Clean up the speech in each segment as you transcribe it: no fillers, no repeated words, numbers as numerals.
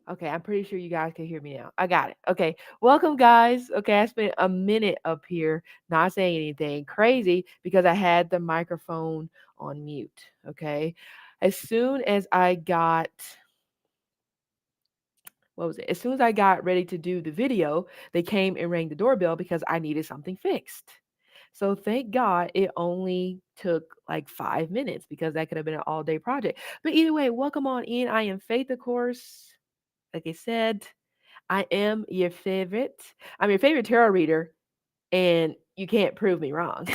Okay, I'm pretty sure you guys can hear me now. I got it. Okay, welcome, guys. Okay, I spent a minute up here not saying anything crazy because I had the microphone on mute. Okay, as soon as I got, what was it? As soon as I got ready to do the video, they came and rang the doorbell because I needed something fixed. So thank God it only took like 5 minutes because that could have been an all day project. But either way, welcome on in. I am Faith, of course. Like I said, I am your favorite. I'm your favorite tarot reader, and you can't prove me wrong.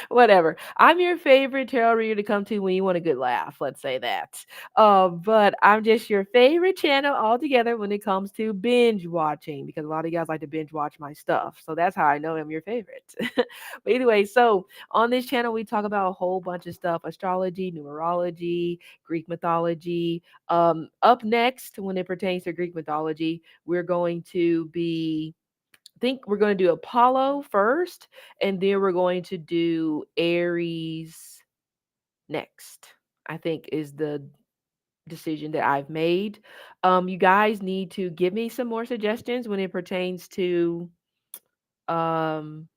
Whatever. I'm your favorite tarot reader to come to when you want a good laugh. Let's say that. But I'm just your favorite channel altogether when it comes to binge watching because a lot of you guys like to binge watch my stuff. So that's how I know I'm your favorite. But anyway, so on this channel, we talk about a whole bunch of stuff: astrology, numerology, Greek mythology. Up next, when it pertains to Greek mythology, we're going to be think we're going to do Apollo first, and then we're going to do Aries next. I think is the decision that I've made. You guys need to give me some more suggestions when it pertains to um,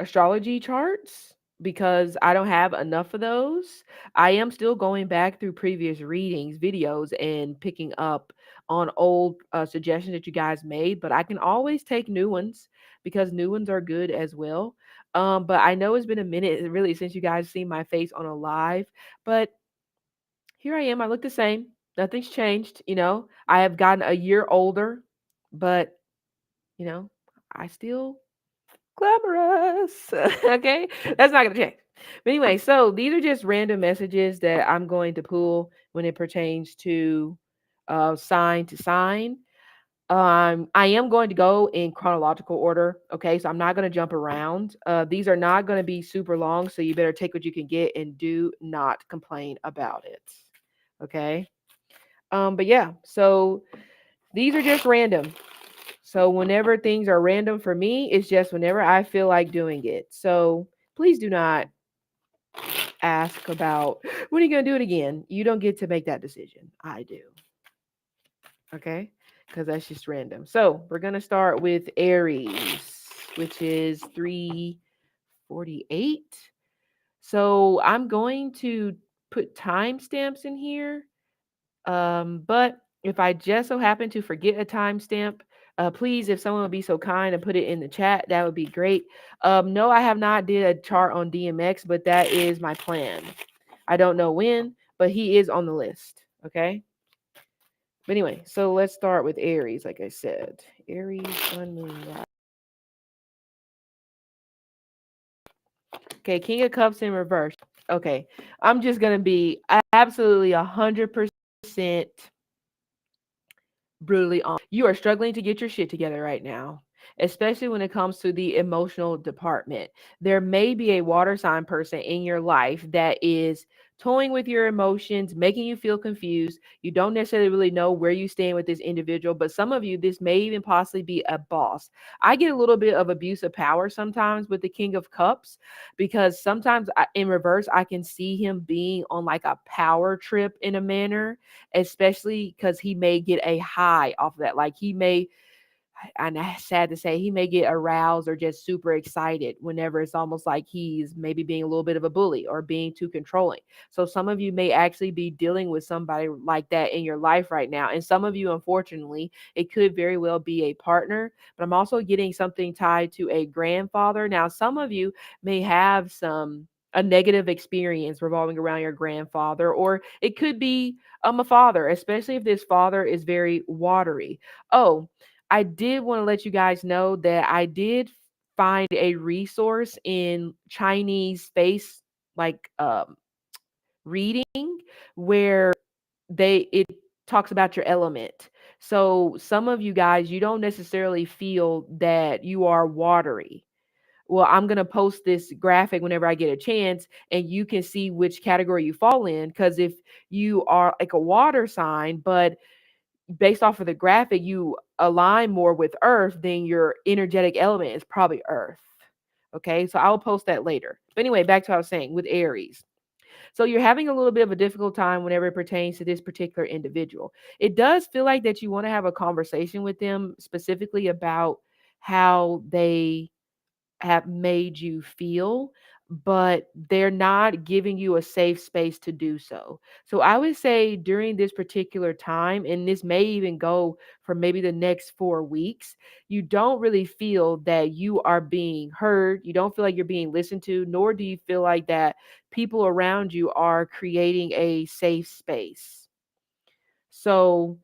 astrology charts because I don't have enough of those. I am still going back through previous readings, videos, and picking up on old suggestions that you guys made, but I can always take new ones because new ones are good as well. But I know it's been a minute really since you guys seen my face on a live, but here I am. I look the same. Nothing's changed. I have gotten a year older, but you know, I still glamorous. Okay, that's not gonna change. But anyway, so these are just random messages that I'm going to pull when it pertains to sign to sign. I am going to go in chronological order. Okay, so I'm not going to jump around. These are not going to be super long, so you better take what you can get and do not complain about it. Okay. But yeah, so these are just random. So whenever things are random for me, it's just whenever I feel like doing it. So please do not ask about when are you going to do it again. You don't get to make that decision. I do. Okay? Because that's just random. So we're going to start with Aries, which is 348. So I'm going to put timestamps in here. But if I just so happen to forget a timestamp, please, if someone would be so kind and put it in the chat, that would be great. No, I have not did a chart on DMX, but that is my plan. I don't know when, but he is on the list. Okay. But anyway, so let's start with Aries. Like I said, Aries, Sun, Moon, Rising. Okay, King of Cups in reverse. Okay, I'm just gonna be absolutely 100% brutally honest. You are struggling to get your shit together right now, especially when it comes to the emotional department. There may be a water sign person in your life that is toying with your emotions, making you feel confused. You don't necessarily really know where you stand with this individual, but some of you, this may even possibly be a boss. I get a little bit of abuse of power sometimes with the King of Cups because sometimes in reverse, I can see him being on like a power trip in a manner, especially because he may get a high off of that. Like he may, and that's sad to say, he may get aroused or just super excited whenever it's almost like he's maybe being a little bit of a bully or being too controlling. So some of you may actually be dealing with somebody like that in your life right now. And some of you, unfortunately, it could very well be a partner, but I'm also getting something tied to a grandfather. Now, some of you may have a negative experience revolving around your grandfather, or it could be a father, especially if this father is very watery. Oh, I did want to let you guys know that I did find a resource in Chinese space like reading where it talks about your element. So some of you guys, you don't necessarily feel that you are watery. Well, I'm going to post this graphic whenever I get a chance, and you can see which category you fall in. Because if you are like a water sign, but based off of the graphic, you align more with earth, then your energetic element is probably earth. Okay, so I'll post that later. But anyway, back to what I was saying with Aries. So you're having a little bit of a difficult time whenever it pertains to this particular individual. It does feel like that you want to have a conversation with them specifically about how they have made you feel, but they're not giving you a safe space to do so. So I would say during this particular time, and this may even go for maybe the next 4 weeks, you don't really feel that you are being heard. You don't feel like you're being listened to, nor do you feel like that people around you are creating a safe space. So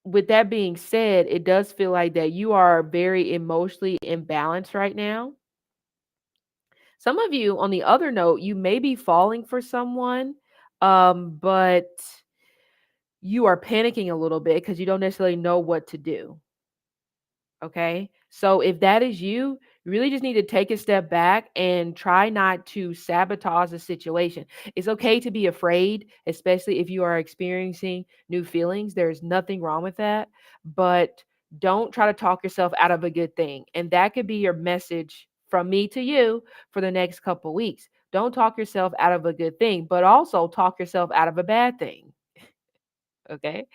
with that being said, it does feel like that you are very emotionally imbalanced right now. Some of you, on the other note, you may be falling for someone, but you are panicking a little bit because you don't necessarily know what to do. Okay. So if that is you, you really just need to take a step back and try not to sabotage the situation. It's okay to be afraid, especially if you are experiencing new feelings. There's nothing wrong with that, but don't try to talk yourself out of a good thing. And that could be your message from me to you for the next couple weeks. Don't talk yourself out of a good thing, but also talk yourself out of a bad thing. Okay.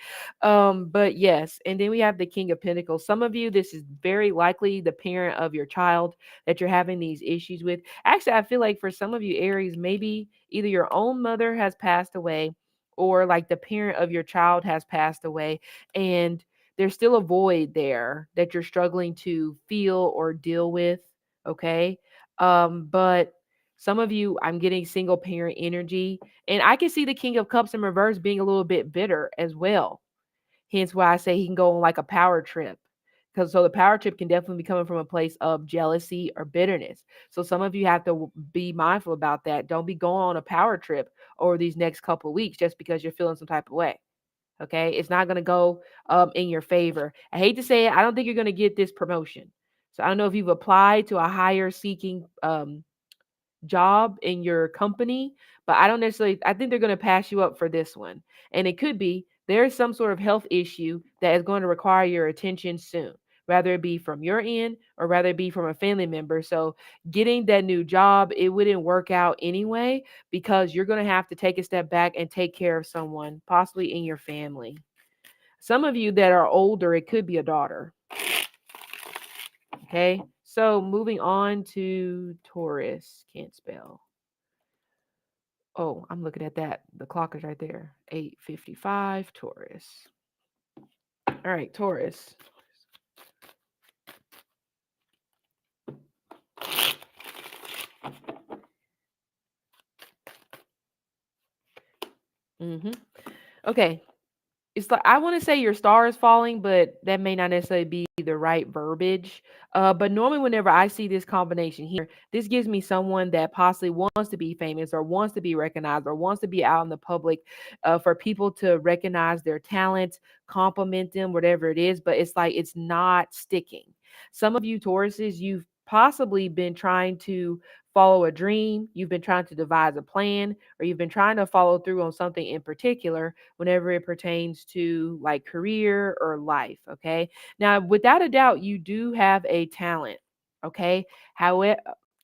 But yes, and then we have the King of Pentacles. Some of you, this is very likely the parent of your child that you're having these issues with. Actually, I feel like for some of you Aries, maybe either your own mother has passed away or like the parent of your child has passed away, and there's still a void there that you're struggling to feel or deal with. Okay. But some of you, I'm getting single parent energy, and I can see the King of Cups in reverse being a little bit bitter as well. Hence why I say he can go on like a power trip. Because so the power trip can definitely be coming from a place of jealousy or bitterness. So some of you have to be mindful about that. Don't be going on a power trip over these next couple of weeks just because you're feeling some type of way. Okay. It's not going to go in your favor. I hate to say it. I don't think you're going to get this promotion. So I don't know if you've applied to a higher seeking job in your company, but I don't necessarily, I think they're going to pass you up for this one. And it could be there's some sort of health issue that is going to require your attention soon, rather it be from your end or rather it be from a family member. So getting that new job, it wouldn't work out anyway because you're going to have to take a step back and take care of someone, possibly in your family. Some of you that are older, it could be a daughter. Okay. So moving on to Taurus. Can't spell. Oh, I'm looking at that. The clock is right there. 8:55 Taurus. All right, Taurus. Mhm. Okay. It's like I want to say your star is falling, but that may not necessarily be the right verbiage. But normally, whenever I see this combination here, this gives me someone that possibly wants to be famous or wants to be recognized or wants to be out in the public, for people to recognize their talents, compliment them, whatever it is. But it's like it's not sticking. Some of you Tauruses, you've possibly been trying to follow a dream, you've been trying to devise a plan, or you've been trying to follow through on something in particular whenever it pertains to like career or life. Okay. Now, without a doubt, you do have a talent. Okay. However,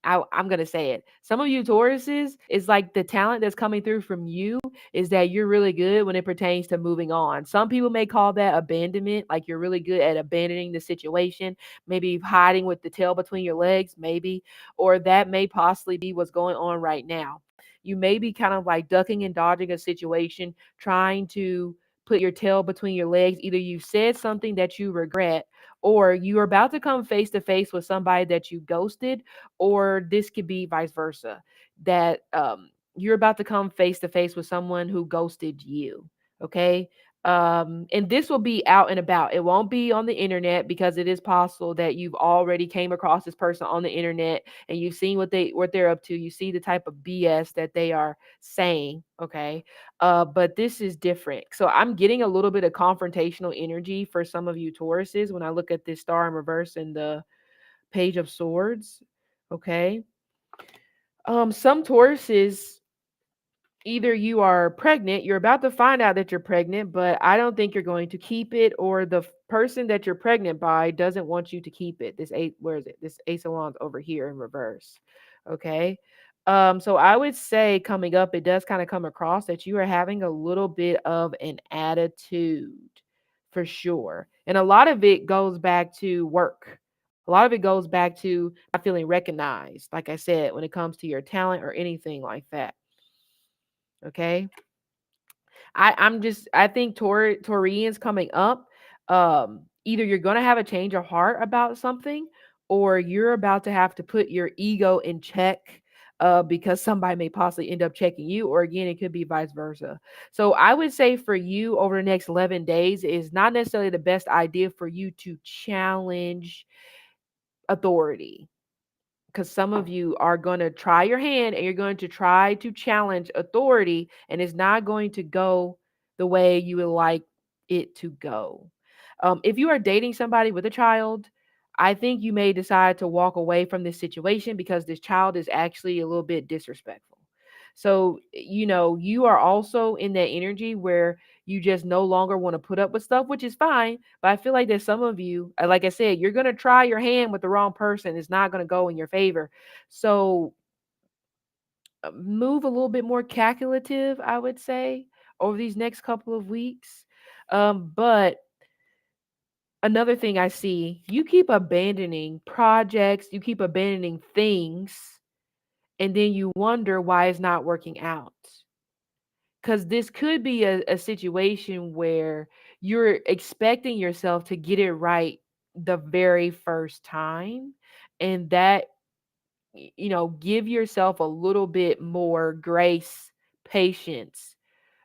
I'm going to say it. Some of you Tauruses, is like the talent that's coming through from you is that you're really good when it pertains to moving on. Some people may call that abandonment, like you're really good at abandoning the situation, maybe hiding with the tail between your legs, maybe, or that may possibly be what's going on right now. You may be kind of like ducking and dodging a situation, trying to put your tail between your legs. Either you said something that you regret, or you're about to come face to face with somebody that you ghosted, or this could be vice versa, that you're about to come face to face with someone who ghosted you. Okay. And this will be out and about. It won't be on the internet because it is possible that you've already came across this person on the internet and you've seen what they're up to. You see the type of BS that they are saying. Okay. But this is different. So I'm getting a little bit of confrontational energy for some of you Tauruses when I look at this star in reverse in the Page of Swords. Okay. Some Tauruses, either you are pregnant, you're about to find out that you're pregnant, but I don't think you're going to keep it, or the person that you're pregnant by doesn't want you to keep it. This eight, where is it? This Ace of Wands over here in reverse. Okay. So I would say coming up, it does kind of come across that you are having a little bit of an attitude for sure. And a lot of it goes back to work. A lot of it goes back to not feeling recognized, like I said, when it comes to your talent or anything like that. Okay. I think Taurians coming up, either you're gonna have a change of heart about something, or you're about to have to put your ego in check, because somebody may possibly end up checking you, or again, it could be vice versa. So I would say for you over the next 11 days is not necessarily the best idea for you to challenge authority, because some of you are going to try your hand and you're going to try to challenge authority, and it's not going to go the way you would like it to go. If you are dating somebody with a child, I think you may decide to walk away from this situation because this child is actually a little bit disrespectful. So, you are also in that energy where you just no longer want to put up with stuff, which is fine. But I feel like there's some of you, like I said, you're going to try your hand with the wrong person. It's not going to go in your favor. So move a little bit more calculative, I would say, over these next couple of weeks. But another thing I see, you keep abandoning projects, you keep abandoning things, and then you wonder why it's not working out. Because this could be a situation where you're expecting yourself to get it right the very first time, and that give yourself a little bit more grace, patience,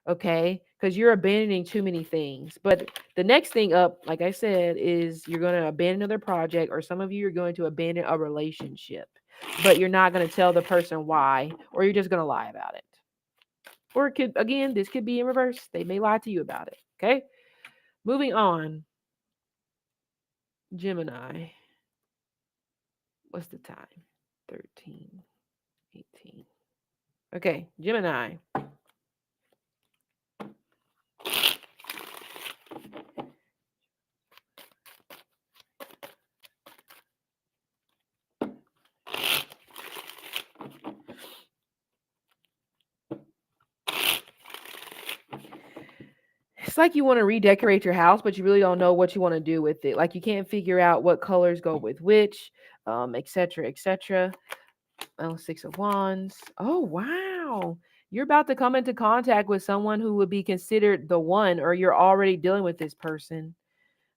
okay, because you're abandoning too many things. But the next thing up, like I said, is you're going to abandon another project, or some of you are going to abandon a relationship, but you're not going to tell the person why, or you're just going to lie about it. Or it could, again, this could be in reverse. They may lie to you about it. Okay. Moving on. Gemini. What's the time? 13, 18. Okay. Gemini. It's like you want to redecorate your house, but you really don't know what you want to do with it. Like you can't figure out what colors go with which, etc., etc. Oh, Six of Wands. Oh, wow. You're about to come into contact with someone who would be considered the one, or you're already dealing with this person.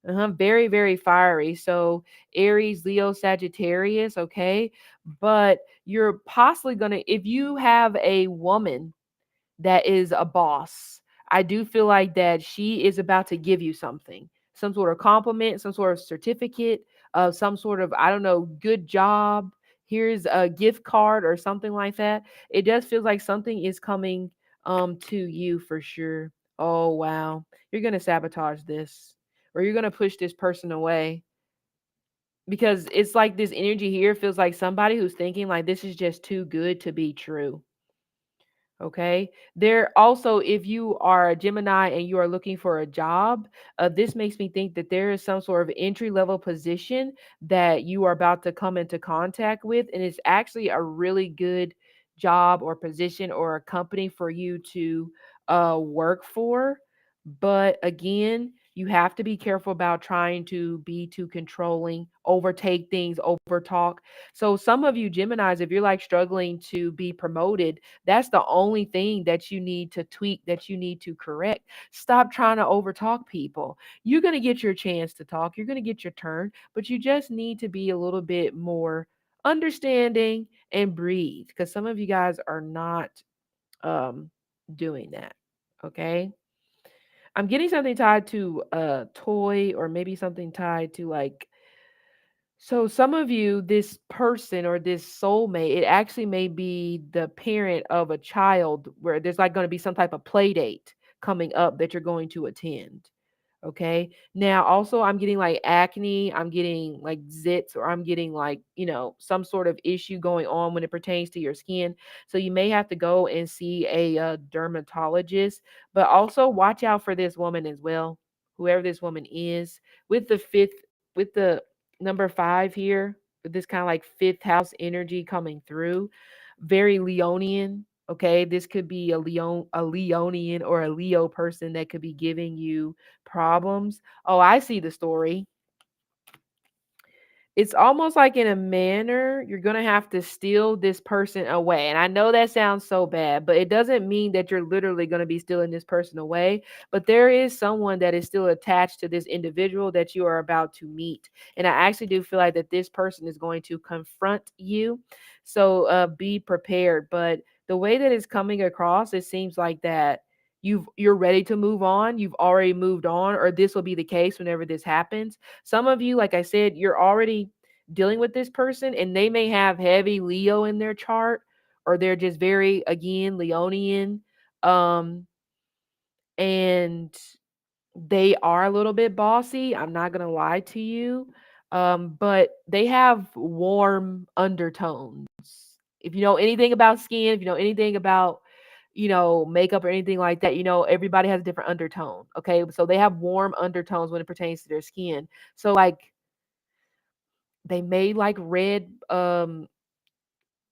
Very, very fiery. So Aries, Leo, Sagittarius, okay. But you're possibly gonna, if you have a woman that is a boss, I do feel like that she is about to give you something, some sort of compliment, some sort of certificate, some sort of, I don't know, good job. Here's a gift card or something like that. It just feels like something is coming to you for sure. Oh wow. You're gonna sabotage this, or you're gonna push this person away, because it's like this energy here feels like somebody who's thinking like this is just too good to be true. Okay. There also, if you are a Gemini and you are looking for a job, this makes me think that there is some sort of entry level position that you are about to come into contact with. And it's actually a really good job or position or a company for you to work for. But again, you have to be careful about trying to be too controlling, overtake things, overtalk. So, some of you Geminis, if you're like struggling to be promoted, that's the only thing that you need to tweak, that you need to correct. Stop trying to overtalk people. You're going to get your chance to talk, you're going to get your turn, but you just need to be a little bit more understanding and breathe, because some of you guys are not um, doing that. Okay. I'm getting something tied to a toy, or maybe something tied to like, so some of you, this person or this soulmate, it actually may be the parent of a child where there's like going to be some type of play date coming up that you're going to attend. Okay. Now, also, I'm getting like acne, I'm getting like zits, or I'm getting like, some sort of issue going on when it pertains to your skin. So you may have to go and see a dermatologist, but also watch out for this woman as well, whoever this woman is, with the with the number 5 here, with this kind of like fifth house energy coming through. very Leonian. Okay, this could be a Leonian or a Leo person that could be giving you problems. Oh, I see the story. It's almost like in a manner you're going to have to steal this person away. And I know that sounds so bad, but it doesn't mean that you're literally going to be stealing this person away. But there is someone that is still attached to this individual that you are about to meet. And I actually do feel like that this person is going to confront you. So be prepared. But the way that it's coming across, it seems like that you're ready to move on. You've already moved on, or this will be the case whenever this happens. Some of you, like I said, you're already dealing with this person and they may have heavy Leo in their chart, or they're just very, again, Leonian. Um, and they are a little bit bossy. I'm not going to lie to you. But they have warm undertones. If you know anything about skin, if you know anything about, makeup or anything like that, everybody has a different undertone. Okay. So they have warm undertones when it pertains to their skin. So, like, they may like red, well,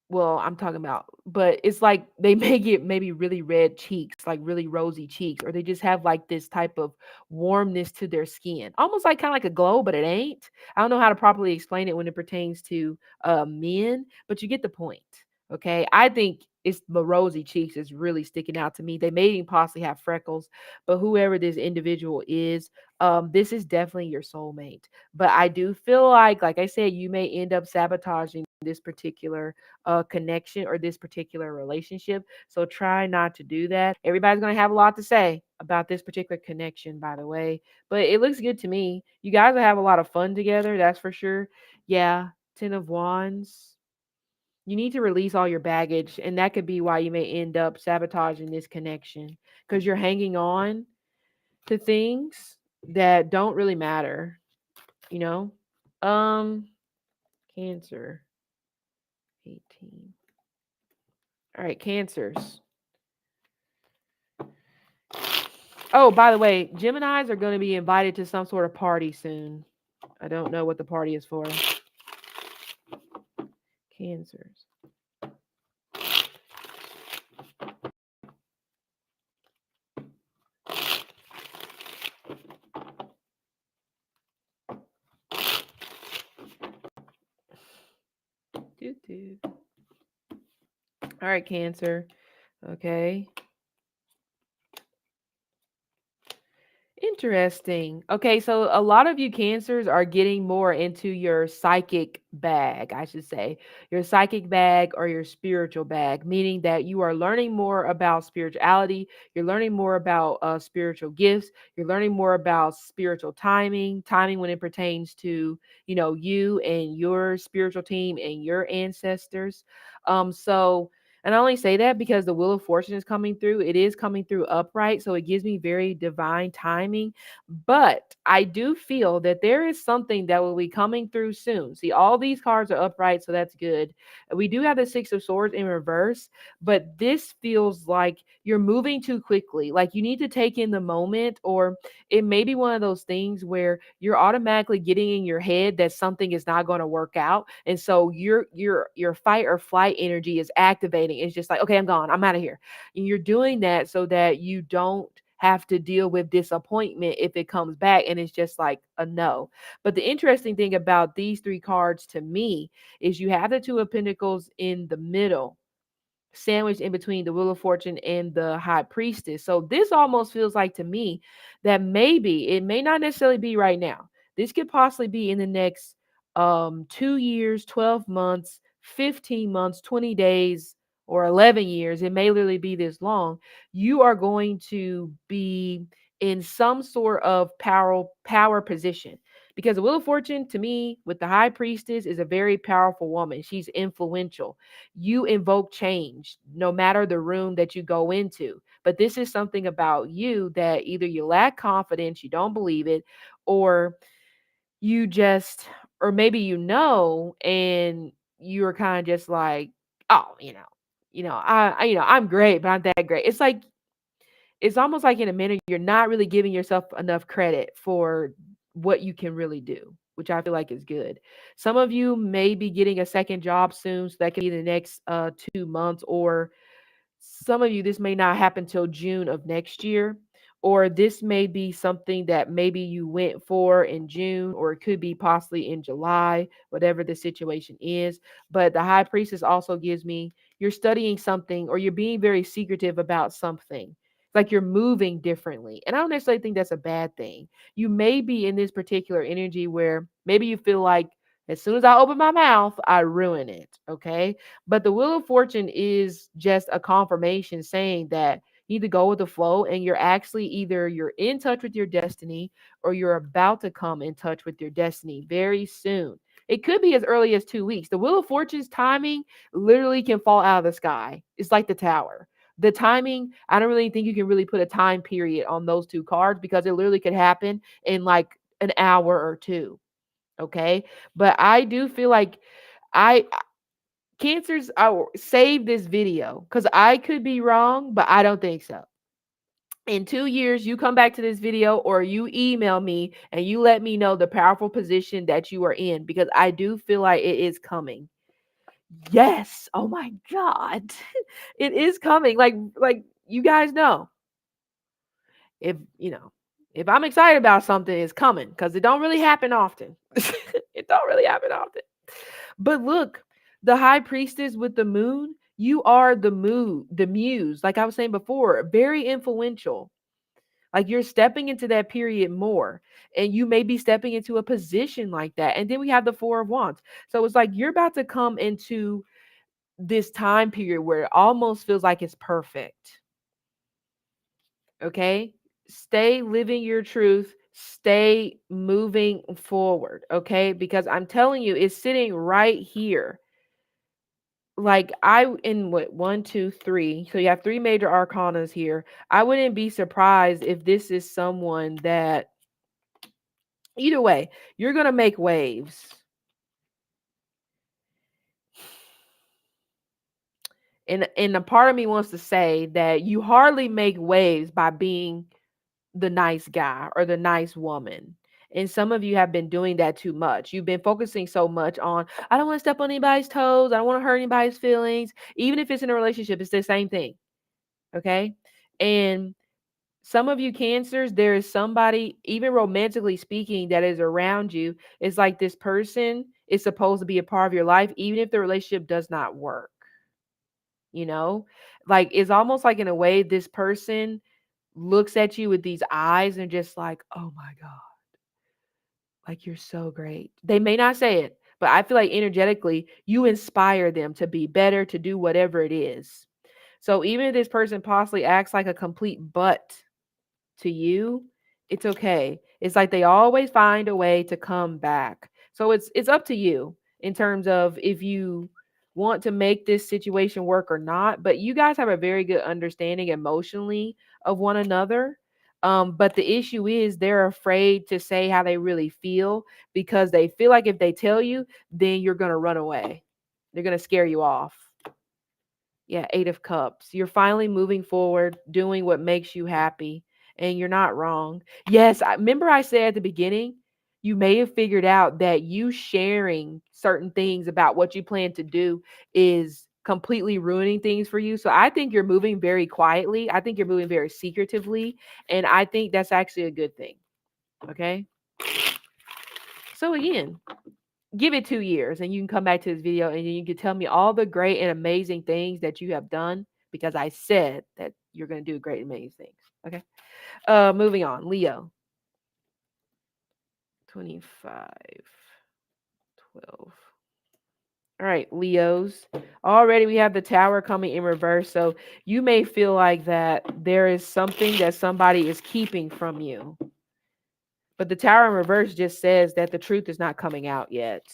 I'm talking about, but it's like they may get maybe really red cheeks, like really rosy cheeks, or they just have like this type of warmness to their skin, almost like kind of like a glow, but it ain't. I don't know how to properly explain it when it pertains to men, but you get the point. Okay, I think it's the rosy cheeks is really sticking out to me. They may even possibly have freckles, but whoever this individual is, this is definitely your soulmate. But I do feel like I said, you may end up sabotaging this particular connection or this particular relationship. So try not to do that. Everybody's going to have a lot to say about this particular connection, by the way. But it looks good to me. You guys will have a lot of fun together, that's for sure. Yeah, Ten of Wands. You need to release all your baggage, and that could be why you may end up sabotaging this connection because you're hanging on to things that don't really matter, you know? Um, Cancer 18. All right, Cancers. Oh, by the way, Geminis are going to be invited to some sort of party soon. I don't know what the party is for. Cancers. Doo doo. All right, Cancer. Okay. Interesting. Okay, so a lot of you cancers are getting more into your psychic bag, I should say. Your psychic bag or your spiritual bag, meaning that you are learning more about spirituality, you're learning more about spiritual gifts, you're learning more about spiritual timing when it pertains to, you and your spiritual team and your ancestors. So and I only say that because the Wheel of Fortune is coming through. It is coming through upright. So it gives me very divine timing. But I do feel that there is something that will be coming through soon. See, all these cards are upright. So that's good. We do have the Six of Swords in reverse. But this feels like you're moving too quickly. Like you need to take in the moment, or it may be one of those things where you're automatically getting in your head that something is not going to work out, and so your fight or flight energy is activating. It's just like, okay, I'm gone, I'm out of here. And you're doing that so that you don't have to deal with disappointment if it comes back and it's just like a no. But the interesting thing about these three cards to me is you have the Two of Pentacles in the middle, sandwiched in between the Wheel of Fortune and the High Priestess. So this almost feels like to me that maybe it may not necessarily be right now. This could possibly be in the next 2 years, 12 months, 15 months, 20 days, or 11 years. It may literally be this long. You are going to be in some sort of power position. Because the Wheel of Fortune, to me, with the High Priestess, is a very powerful woman. She's influential. You invoke change no matter the room that you go into. But this is something about you that either you lack confidence, you don't believe it, or you just, or maybe and you're kind of just like, oh, I'm great, but I'm that great. It's like, it's almost like in a minute, you're not really giving yourself enough credit for what you can really do. which I feel like is good. Some of you may be getting a second job soon, so that could be the next 2 months, or some of you, this may not happen till June of next year, or this may be something that maybe you went for in June, or it could be possibly in July, whatever the situation is. But the high priestess also gives me you're studying something, or you're being very secretive about something. Like you're moving differently. And I don't necessarily think that's a bad thing. You may be in this particular energy where maybe you feel like as soon as I open my mouth, I ruin it. Okay. But the Wheel of Fortune is just a confirmation saying that you need to go with the flow, and you're actually either you're in touch with your destiny, or you're about to come in touch with your destiny very soon. It could be as early as 2 weeks. The Wheel of Fortune's timing literally can fall out of the sky. It's like the Tower. The timing, I don't really think you can really put a time period on those two cards, because it literally could happen in like an hour or two. Okay. But I do feel like I Cancers, I will save this video because I could be wrong, but I don't think so. In 2 years, you come back to this video, or you email me and you let me know the powerful position that you are in, because I do feel like it is coming. Yes. Oh my God. It is coming. Like you guys know, if you know, if I'm excited about something, it's coming, because it don't really happen often. It don't really happen often. But look, the high priestess with the moon, you are the muse, like I was saying before, very influential. Like you're stepping into that period more, and you may be stepping into a position like that. And then we have the Four of Wands. So it's like you're about to come into this time period where it almost feels like it's perfect. Okay? Stay living your truth, stay moving forward, okay? Because I'm telling you, it's sitting right here. Like I in what 1, 2, 3. So you have three major arcanas here. I wouldn't be surprised if this is someone that either way, you're gonna make waves. And a part of me wants to say that you hardly make waves by being the nice guy or the nice woman. And some of you have been doing that too much. You've been focusing so much on, I don't want to step on anybody's toes. I don't want to hurt anybody's feelings. Even if it's in a relationship, it's the same thing. Okay. And some of you cancers, there is somebody, even romantically speaking, that is around you. It's like this person is supposed to be a part of your life, even if the relationship does not work. You know, like it's almost like in a way, this person looks at you with these eyes and just like, oh my God, like you're so great. They may not say it, but I feel like energetically, you inspire them to be better, to do whatever it is. So even if this person possibly acts like a complete butt to you, it's okay. It's like they always find a way to come back. So it's up to you in terms of if you want to make this situation work or not. But you guys have a very good understanding emotionally of one another. But the issue is they're afraid to say how they really feel, because they feel like if they tell you, then you're gonna run away. They're gonna scare you off. Yeah, 8 of Cups. You're finally moving forward, doing what makes you happy, and you're not wrong. Yes, I remember I said at the beginning, you may have figured out that you sharing certain things about what you plan to do is completely ruining things for you. So I think you're moving very quietly. I think you're moving very secretively, and I think that's actually a good thing. Okay? So again, give it 2 years and you can come back to this video and you can tell me all the great and amazing things that you have done, because I said that you're going to do great and amazing things. Okay. Moving on. Leo. 25, 12. All right, Leos. Already we have the Tower coming in reverse. So you may feel like that there is something that somebody is keeping from you. But the Tower in reverse just says that the truth is not coming out yet.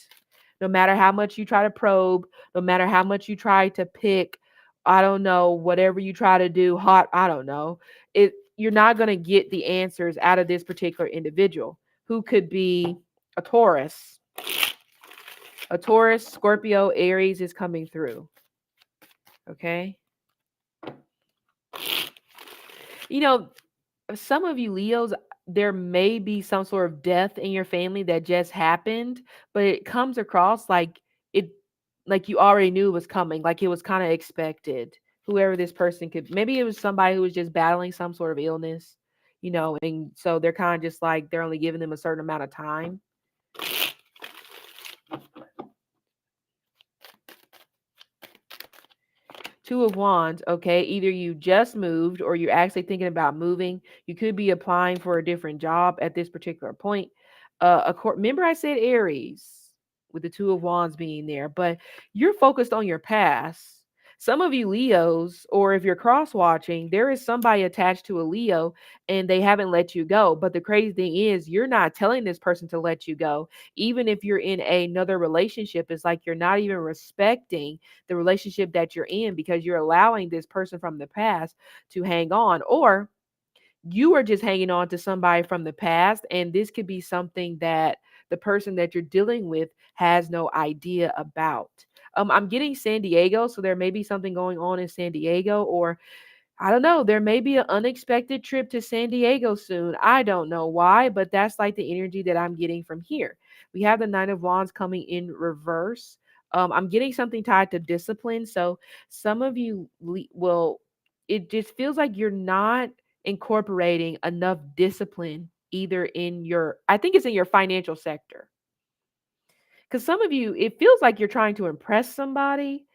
No matter how much you try to probe, no matter how much you try to pick, I don't know, whatever you try to do, I don't know, you're not going to get the answers out of this particular individual, who could be a Taurus. A Taurus, Scorpio, Aries is coming through. Okay. You know, some of you Leos, there may be some sort of death in your family that just happened, but it comes across it like you already knew it was coming, like it was kind of expected. Whoever this person could, maybe it was somebody who was just battling some sort of illness, and so they're kind of just like they're only giving them a certain amount of time. Two of Wands, okay. Either you just moved or you're actually thinking about moving. You could be applying for a different job at this particular point. Remember I said Aries with the Two of Wands being there, but you're focused on your past. Some of you Leos, or if you're cross watching, there is somebody attached to a Leo and they haven't let you go. But the crazy thing is, you're not telling this person to let you go. Even if you're in another relationship, it's like you're not even respecting the relationship that you're in because you're allowing this person from the past to hang on, or you are just hanging on to somebody from the past, and this could be something that the person that you're dealing with has no idea about. I'm getting San Diego, so there may be something going on in San Diego, or I don't know. There may be an unexpected trip to San Diego soon. I don't know why, but that's like the energy that I'm getting from here. We have the Nine of Wands coming in reverse. I'm getting something tied to discipline. So some of you will, it just feels like you're not incorporating enough discipline either in your, I think it's in your financial sector. Because some of you, it feels like you're trying to impress somebody,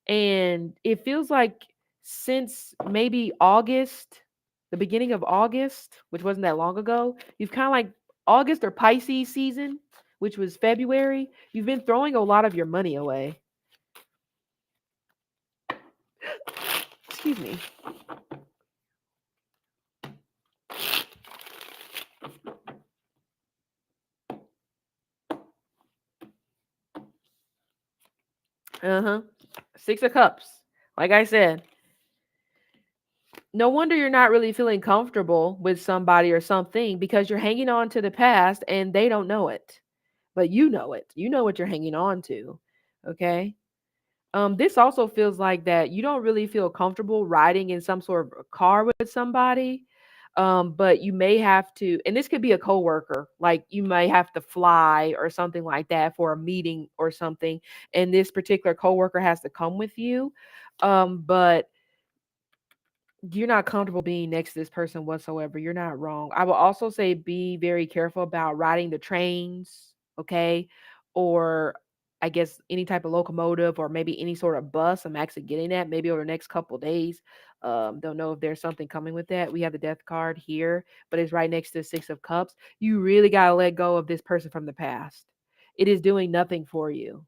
and it feels like since maybe August, the beginning of August, which wasn't that long ago, you've kind of like August or Pisces season, which was February, you've been throwing a lot of your money away. Excuse me. Uh-huh. Six of Cups. Like I said, no wonder you're not really feeling comfortable with somebody or something because you're hanging on to the past and they don't know it. But you know it. You know what you're hanging on to. Okay? This also feels like that you don't really feel comfortable riding in some sort of a car with somebody. But you may have to, and this could be a coworker, like you may have to fly or something like that for a meeting or something, and this particular coworker has to come with you. But you're not comfortable being next to this person whatsoever. You're not wrong. I will also say be very careful about riding the trains, okay? Or I guess any type of locomotive or maybe any sort of bus. I'm actually getting that maybe over the next couple of days. Don't know if there's something coming with that. We have the death card here, but it's right next to the Six of Cups. You really got to let go of this person from the past. It is doing nothing for you.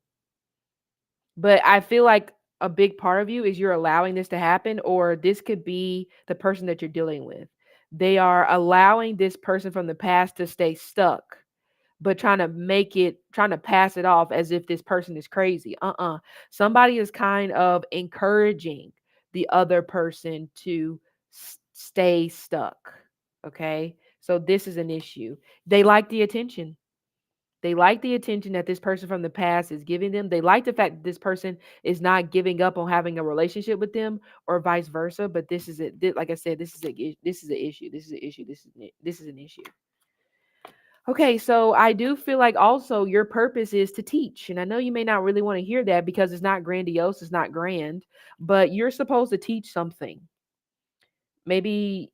But I feel like a big part of you is you're allowing this to happen, or this could be the person that you're dealing with. They are allowing this person from the past to stay stuck, but trying to pass it off as if this person is crazy. Somebody is kind of encouraging the other person to stay stuck. Okay. So this is an issue. They like the attention. They like the attention that this person from the past is giving them. They like the fact that this person is not giving up on having a relationship with them, or vice versa. But this is it. Like I said, this is an issue. This is an issue. This is an issue. Okay, so I do feel like also your purpose is to teach, and I know you may not really want to hear that because it's not grandiose, it's not grand, but you're supposed to teach something. Maybe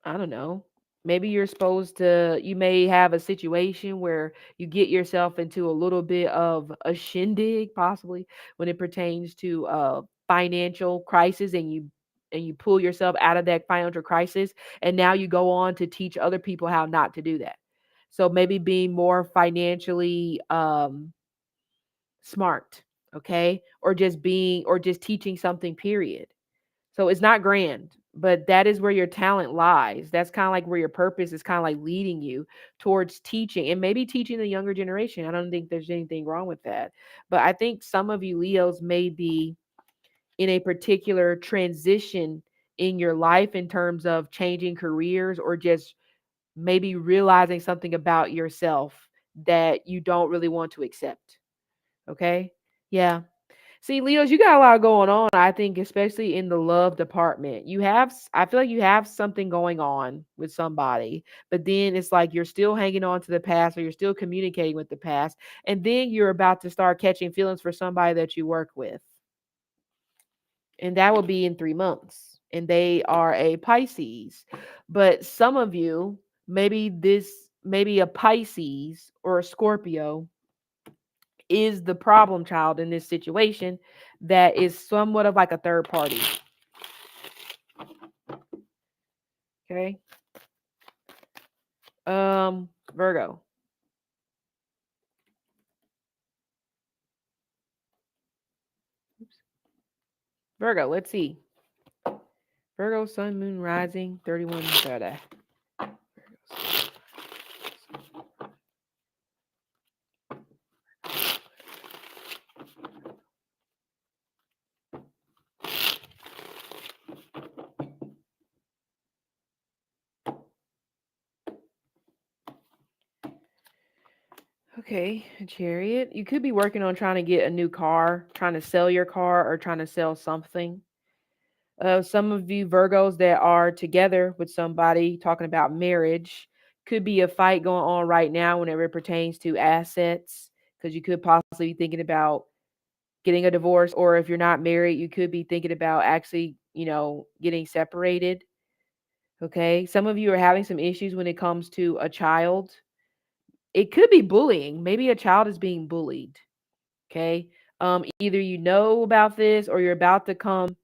I don't know. Maybe you're supposed to, you may have a situation where you get yourself into a little bit of a shindig, possibly when it pertains to financial crisis, and you pull yourself out of that financial crisis, and now you go on to teach other people how not to do that. So maybe being more financially smart, okay? Or just teaching something, period. So it's not grand, but that is where your talent lies. That's kind of like where your purpose is kind of like leading you towards teaching, and maybe teaching the younger generation. I don't think there's anything wrong with that. But I think some of you Leos may be in a particular transition in your life in terms of changing careers, or just maybe realizing something about yourself that you don't really want to accept. Okay? Yeah. See, Leos, you got a lot going on, I think, especially in the love department. I feel like you have something going on with somebody, but then it's like you're still hanging on to the past or you're still communicating with the past. And then you're about to start catching feelings for somebody that you work with. And that will be in 3 months. And they are a Pisces. But some of you, maybe a Pisces or a Scorpio is the problem child in this situation that is somewhat of like a third party. Okay. Virgo. Oops. Virgo, let's see. Virgo, sun, moon, rising, 31 30. Okay, a chariot. You could be working on trying to get a new car, trying to sell your car, or trying to sell something. Some of you Virgos that are together with somebody talking about marriage could be a fight going on right now whenever it pertains to assets, because you could possibly be thinking about getting a divorce, or if you're not married, you could be thinking about actually, getting separated. Okay. Some of you are having some issues when it comes to a child. It could be bullying. Maybe a child is being bullied. Okay. Either you know about this or you're about to come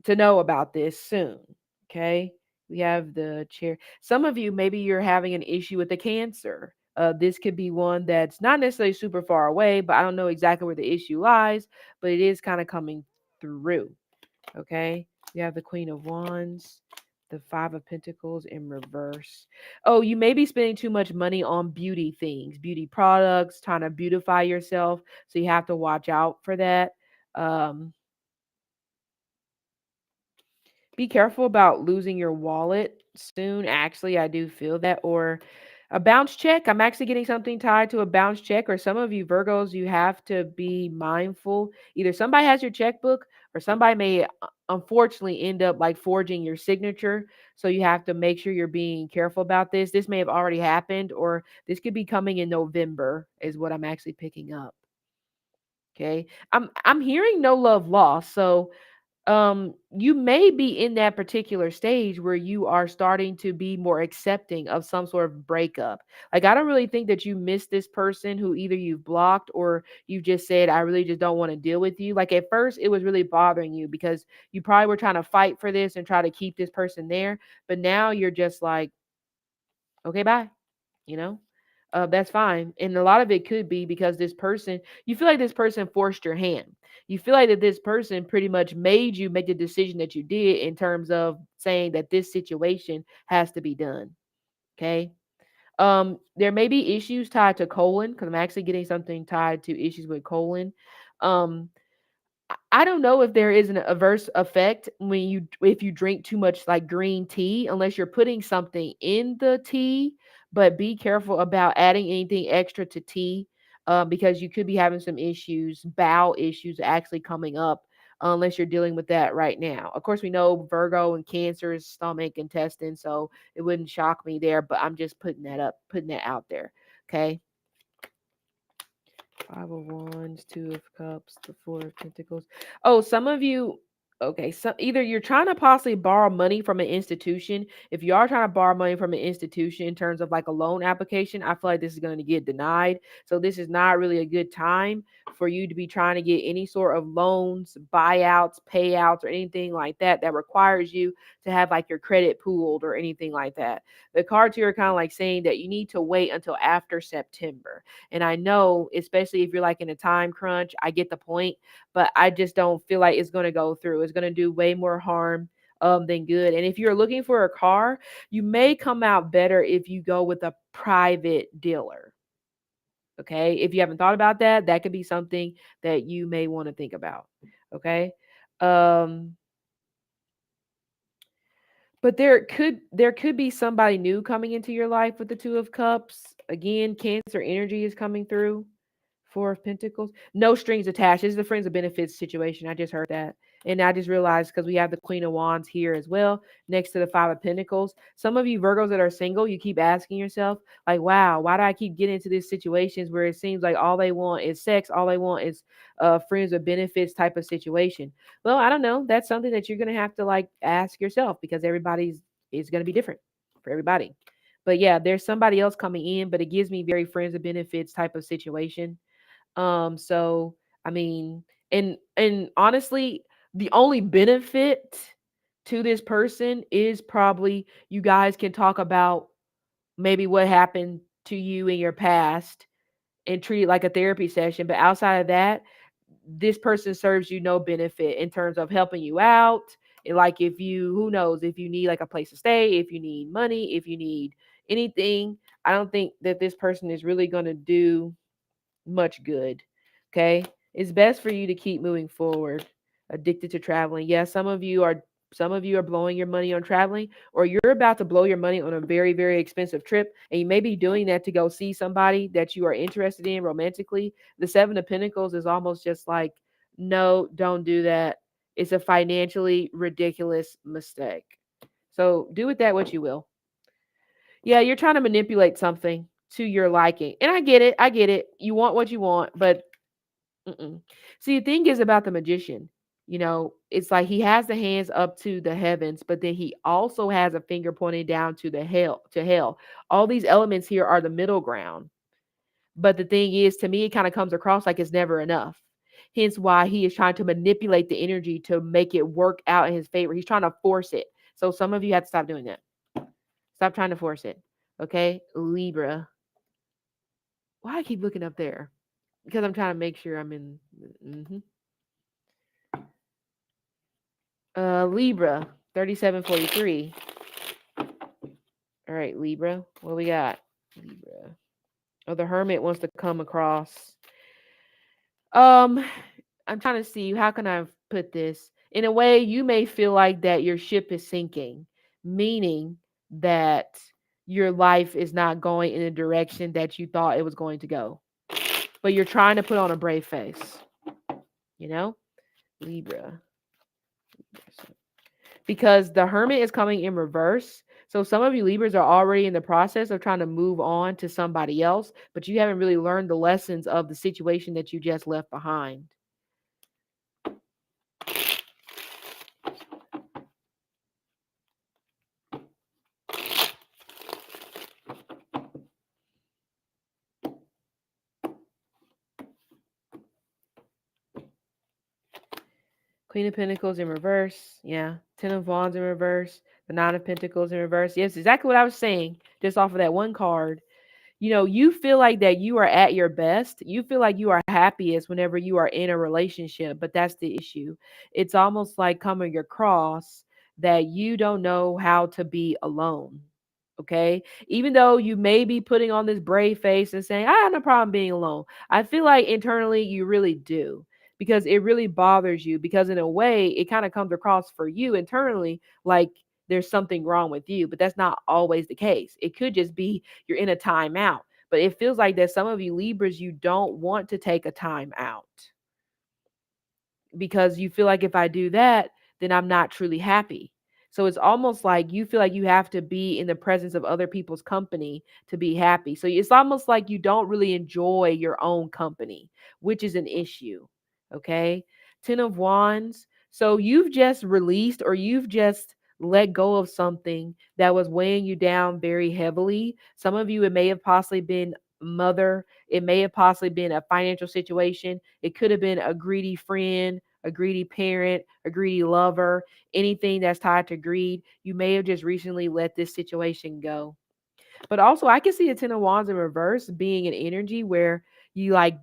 to know about this soon. Okay. We have the chair. Some of you, maybe you're having an issue with the cancer. This could be one that's not necessarily super far away, but I don't know exactly where the issue lies, but it is kind of coming through. Okay. We have the Queen of Wands, the Five of Pentacles in reverse. Oh, you may be spending too much money on beauty things, beauty products, trying to beautify yourself. So you have to watch out for that. Um, Be careful about losing your wallet soon. Actually, I do feel that. Or a bounce check. I'm actually getting something tied to a bounce check. Or some of you Virgos, you have to be mindful. Either somebody has your checkbook or somebody may unfortunately end up like forging your signature. So you have to make sure you're being careful about this. This may have already happened, or this could be coming in November, is what I'm actually picking up. Okay. I'm hearing no love lost. So you may be in that particular stage where you are starting to be more accepting of some sort of breakup. Like, I don't really think that you miss this person who either you've blocked or you just said, I really just don't want to deal with you. Like, at first it was really bothering you because you probably were trying to fight for this and try to keep this person there, but now you're just like, okay, bye. you know that's fine. And a lot of it could be because this person, you feel like this person forced your hand. You feel like that this person pretty much made you make the decision that you did, in terms of saying that this situation has to be done. Okay. There may be issues tied to colon, because I'm actually getting something tied to issues with colon. um I don't know if there is an adverse effect when you if you drink too much like green tea, unless you're putting something in the tea. But be careful about adding anything extra to tea, because you could be having some issues, bowel issues actually coming up, unless you're dealing with that right now. Of course, we know Virgo and Cancer is stomach, intestine, so it wouldn't shock me there. But I'm just putting that out there. Okay. Five of Wands, Two of Cups, the Four of Pentacles. Oh, some of you, okay, so either you're trying to possibly borrow money from an institution. If you are trying to borrow money from an institution in terms of like a loan application, I feel like this is going to get denied. So this is not really a good time for you to be trying to get any sort of loans, buyouts, payouts, or anything like that that requires you to have like your credit pooled or anything like that. The cards here are kind of like saying that you need to wait until after September. And I know, especially if you're like in a time crunch, I get the point, but I just don't feel like it's going to go through. It's going to do way more harm than good. And if you're looking for a car, you may come out better if you go with a private dealer. Okay. If you haven't thought about that, that could be something that you may want to think about. Okay. Um, but there could be somebody new coming into your life with the Two of Cups. Again, Cancer energy is coming through. Four of Pentacles. No strings attached. This is the friends of benefits situation. I just heard that. And I just realized because we have the Queen of Wands here as well, next to the Five of Pentacles. Some of you Virgos that are single, you keep asking yourself, like, wow, why do I keep getting into these situations where it seems like all they want is sex, all they want is friends with benefits type of situation? Well, I don't know. That's something that you're gonna have to like ask yourself because everybody's is gonna be different for everybody. But yeah, there's somebody else coming in, but it gives me very friends with benefits type of situation. So I mean, and honestly, the only benefit to this person is probably you guys can talk about maybe what happened to you in your past and treat it like a therapy session. But outside of that, this person serves you no benefit in terms of helping you out. And like if you, who knows, if you need like a place to stay, if you need money, if you need anything, I don't think that this person is really going to do much good. Okay. It's best for you to keep moving forward. Addicted to traveling. Yeah, some of you are blowing your money on traveling, or you're about to blow your money on a very, very expensive trip. And you may be doing that to go see somebody that you are interested in romantically. The Seven of Pentacles is almost just like, no, don't do that. It's a financially ridiculous mistake. So do with that what you will. Yeah, you're trying to manipulate something to your liking. And I get it. I get it. You want what you want, but mm-mm. See, the thing is about the magician, it's like he has the hands up to the heavens, but then he also has a finger pointing down to hell. All these elements here are the middle ground. But the thing is, to me, it kind of comes across like it's never enough. Hence why he is trying to manipulate the energy to make it work out in his favor. He's trying to force it. So some of you have to stop doing that. Stop trying to force it. Okay? Libra. Why I keep looking up there? Because I'm trying to make sure I'm in. Libra, 3743. All right, Libra. What we got? Libra. Oh, the Hermit wants to come across. I'm trying to see how can I put this. In a way, you may feel like that your ship is sinking, meaning that your life is not going in the direction that you thought it was going to go. But you're trying to put on a brave face. Libra. Because the Hermit is coming in reverse. So some of you Libras are already in the process of trying to move on to somebody else, but you haven't really learned the lessons of the situation that you just left behind. Queen of Pentacles in reverse. Yeah. Ten of Wands in reverse. The Nine of Pentacles in reverse. Yes, exactly what I was saying, just off of that one card. You feel like that you are at your best. You feel like you are happiest whenever you are in a relationship, but that's the issue. It's almost like coming across that you don't know how to be alone. Okay. Even though you may be putting on this brave face and saying, I have no problem being alone, I feel like internally you really do because it really bothers you. Because in a way, it kind of comes across for you internally like there's something wrong with you, but that's not always the case. It could just be you're in a timeout. But it feels like that some of you Libras, you don't want to take a time out because you feel like if I do that, then I'm not truly happy. So it's almost like you feel like you have to be in the presence of other people's company to be happy. So it's almost like you don't really enjoy your own company, which is an issue. Okay. 10 of Wands. So you've just released or you've just let go of something that was weighing you down very heavily. Some of you, it may have possibly been mother. It may have possibly been a financial situation. It could have been a greedy friend, a greedy parent, a greedy lover, anything that's tied to greed. You may have just recently let this situation go. But also, I can see the Ten of Wands in reverse being an energy where you like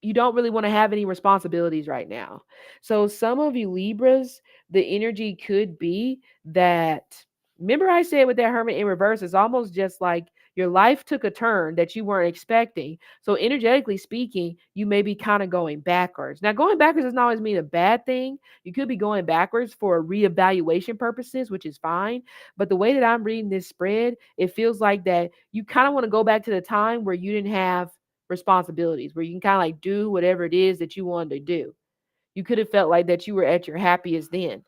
you don't really want to have any responsibilities right now. So some of you Libras, the energy could be that. Remember I said with that Hermit in reverse, it's almost just like your life took a turn that you weren't expecting. So energetically speaking, you may be kind of going backwards. Now, going backwards doesn't always mean a bad thing. You could be going backwards for reevaluation purposes, which is fine. But the way that I'm reading this spread, it feels like that you kind of want to go back to the time where you didn't have responsibilities where you can kind of like do whatever it is that you wanted to do. You could have felt like that you were at your happiest then.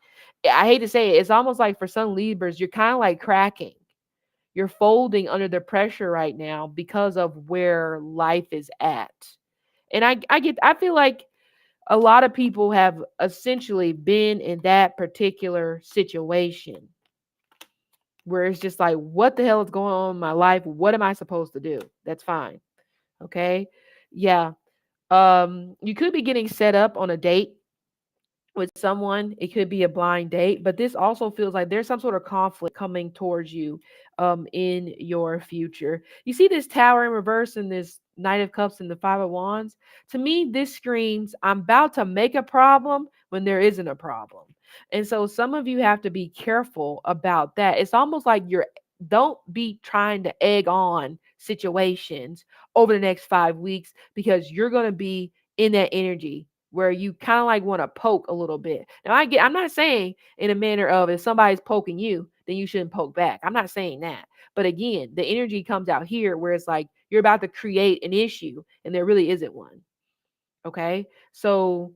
I hate to say it, it's almost like for some Libras, you're kind of like cracking. You're folding under the pressure right now because of where life is at. And I feel like a lot of people have essentially been in that particular situation where it's just like, what the hell is going on in my life? What am I supposed to do? That's fine. Okay. Yeah. You could be getting set up on a date with someone. It could be a blind date, but this also feels like there's some sort of conflict coming towards you in your future. You see this Tower in reverse and this Knight of Cups and the Five of Wands. To me, this screams I'm about to make a problem when there isn't a problem. And so some of you have to be careful about that. It's almost like you're don't be trying to egg on situations over the next 5 weeks because you're going to be in that energy where you kind of like want to poke a little bit. Now I'm not saying in a manner of if somebody's poking you, then you shouldn't poke back. I'm not saying that. But again, the energy comes out here where it's like you're about to create an issue and there really isn't one. Okay? So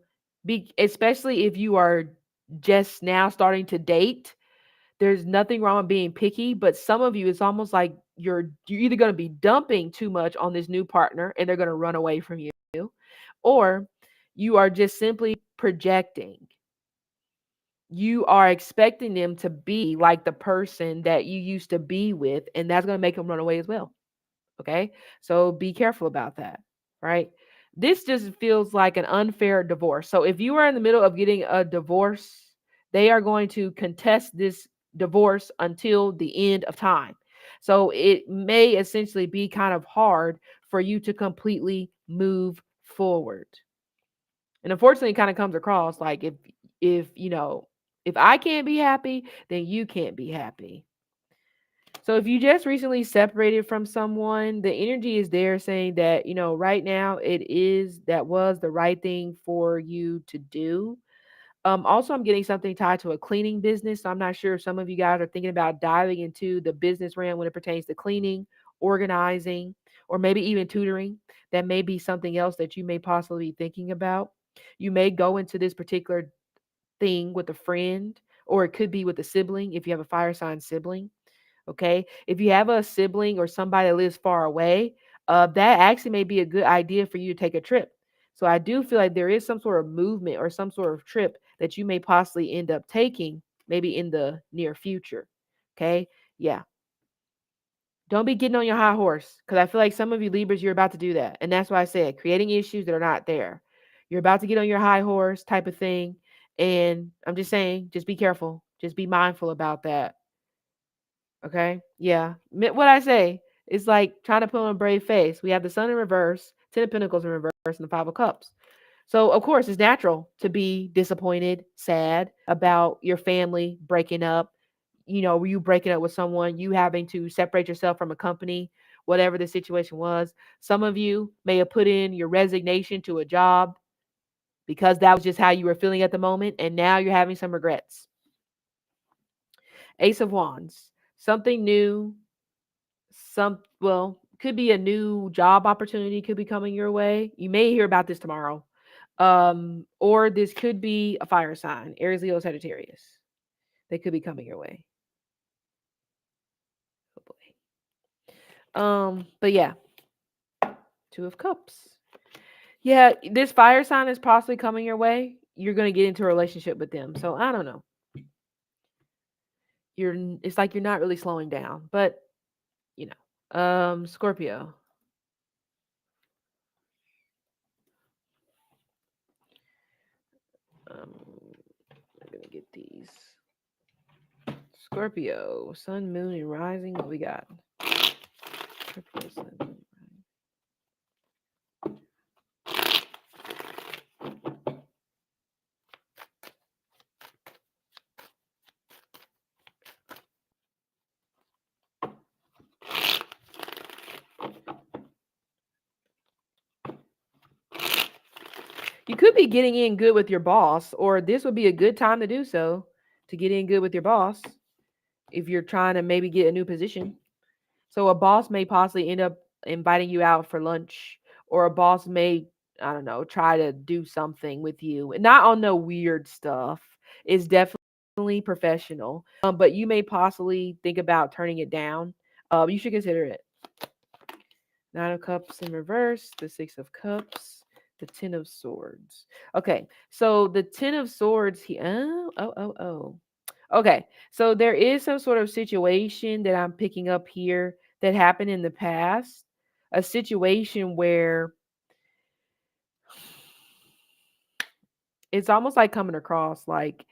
especially if you are just now starting to date, there's nothing wrong with being picky, but some of you it's almost like you're either going to be dumping too much on this new partner and they're going to run away from you, or you are just simply projecting. You are expecting them to be like the person that you used to be with, and that's going to make them run away as well. Okay. So be careful about that. Right. This just feels like an unfair divorce. So if you are in the middle of getting a divorce, they are going to contest this divorce until the end of time. So it may essentially be kind of hard for you to completely move forward. And unfortunately, it kind of comes across like if I can't be happy, then you can't be happy. So if you just recently separated from someone, the energy is there saying that, right now that was the right thing for you to do. Also, I'm getting something tied to a cleaning business. So I'm not sure if some of you guys are thinking about diving into the business realm when it pertains to cleaning, organizing, or maybe even tutoring. That may be something else that you may possibly be thinking about. You may go into this particular thing with a friend, or it could be with a sibling if you have a fire sign sibling. Okay. If you have a sibling or somebody that lives far away, that actually may be a good idea for you to take a trip. So I do feel like there is some sort of movement or some sort of trip that you may possibly end up taking maybe in the near future. Okay. Yeah. Don't be getting on your high horse because I feel like some of you Libras, you're about to do that. And that's why I said creating issues that are not there. You're about to get on your high horse type of thing. And I'm just saying, just be careful. Just be mindful about that. Okay. Yeah. What I say is like trying to put on a brave face. We have the sun in reverse, 10 of Pentacles in reverse, and the 5 of Cups. So, of course, it's natural to be disappointed, sad about your family breaking up. Were you breaking up with someone, you having to separate yourself from a company, whatever the situation was. Some of you may have put in your resignation to a job because that was just how you were feeling at the moment. And now you're having some regrets. Ace of Wands, something new, could be a new job opportunity could be coming your way. You may hear about this tomorrow. Or this could be a fire sign, Aries, Leo, Sagittarius. They could be coming your way. Oh boy. But yeah, 2 of Cups. Yeah, this fire sign is possibly coming your way. You're gonna get into a relationship with them. So I don't know. It's like you're not really slowing down, but Scorpio. I'm gonna get these. Scorpio, sun, moon, and rising. What we got? Scorpio, sun, moon, rising. You could be getting in good with your boss, or this would be a good time to do so, to get in good with your boss if you're trying to maybe get a new position. So a boss may possibly end up inviting you out for lunch or a boss may, I don't know, try to do something with you, and not on no weird stuff. It's definitely professional. But you may possibly think about turning it down. You should consider it. Nine of Cups in reverse, the Six of Cups, the Ten of Swords. Okay, so the Ten of Swords here. Oh. Okay, so there is some sort of situation that I'm picking up here that happened in the past. A situation where it's almost like coming across like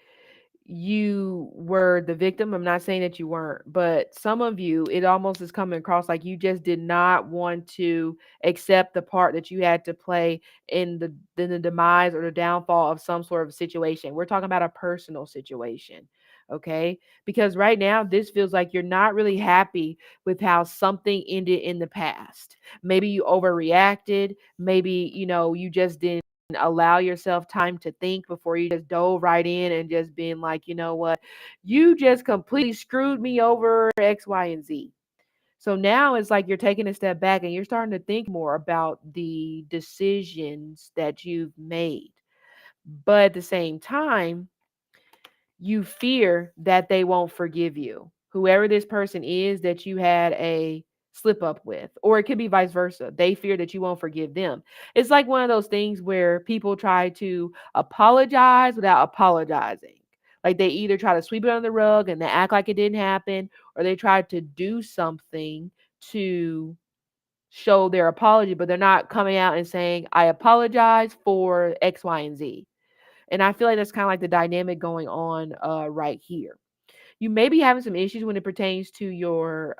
you were the victim. I'm not saying that you weren't, but some of you, it almost is coming across like you just did not want to accept the part that you had to play in the demise or the downfall of some sort of situation. We're talking about a personal situation. Okay. Because right now, this feels like you're not really happy with how something ended in the past. Maybe you overreacted. Maybe, you just didn't allow yourself time to think before you just dove right in and just being like, you know what, you just completely screwed me over X, Y, and Z. So now it's like you're taking a step back and you're starting to think more about the decisions that you've made. But at the same time, you fear that they won't forgive you. Whoever this person is that you had a slip up with, or it could be vice versa. They fear that you won't forgive them. It's like one of those things where people try to apologize without apologizing. Like they either try to sweep it under the rug and they act like it didn't happen, or they try to do something to show their apology, but they're not coming out and saying, I apologize for X, Y, and Z. And I feel like that's kind of like the dynamic going on right here. You may be having some issues when it pertains to your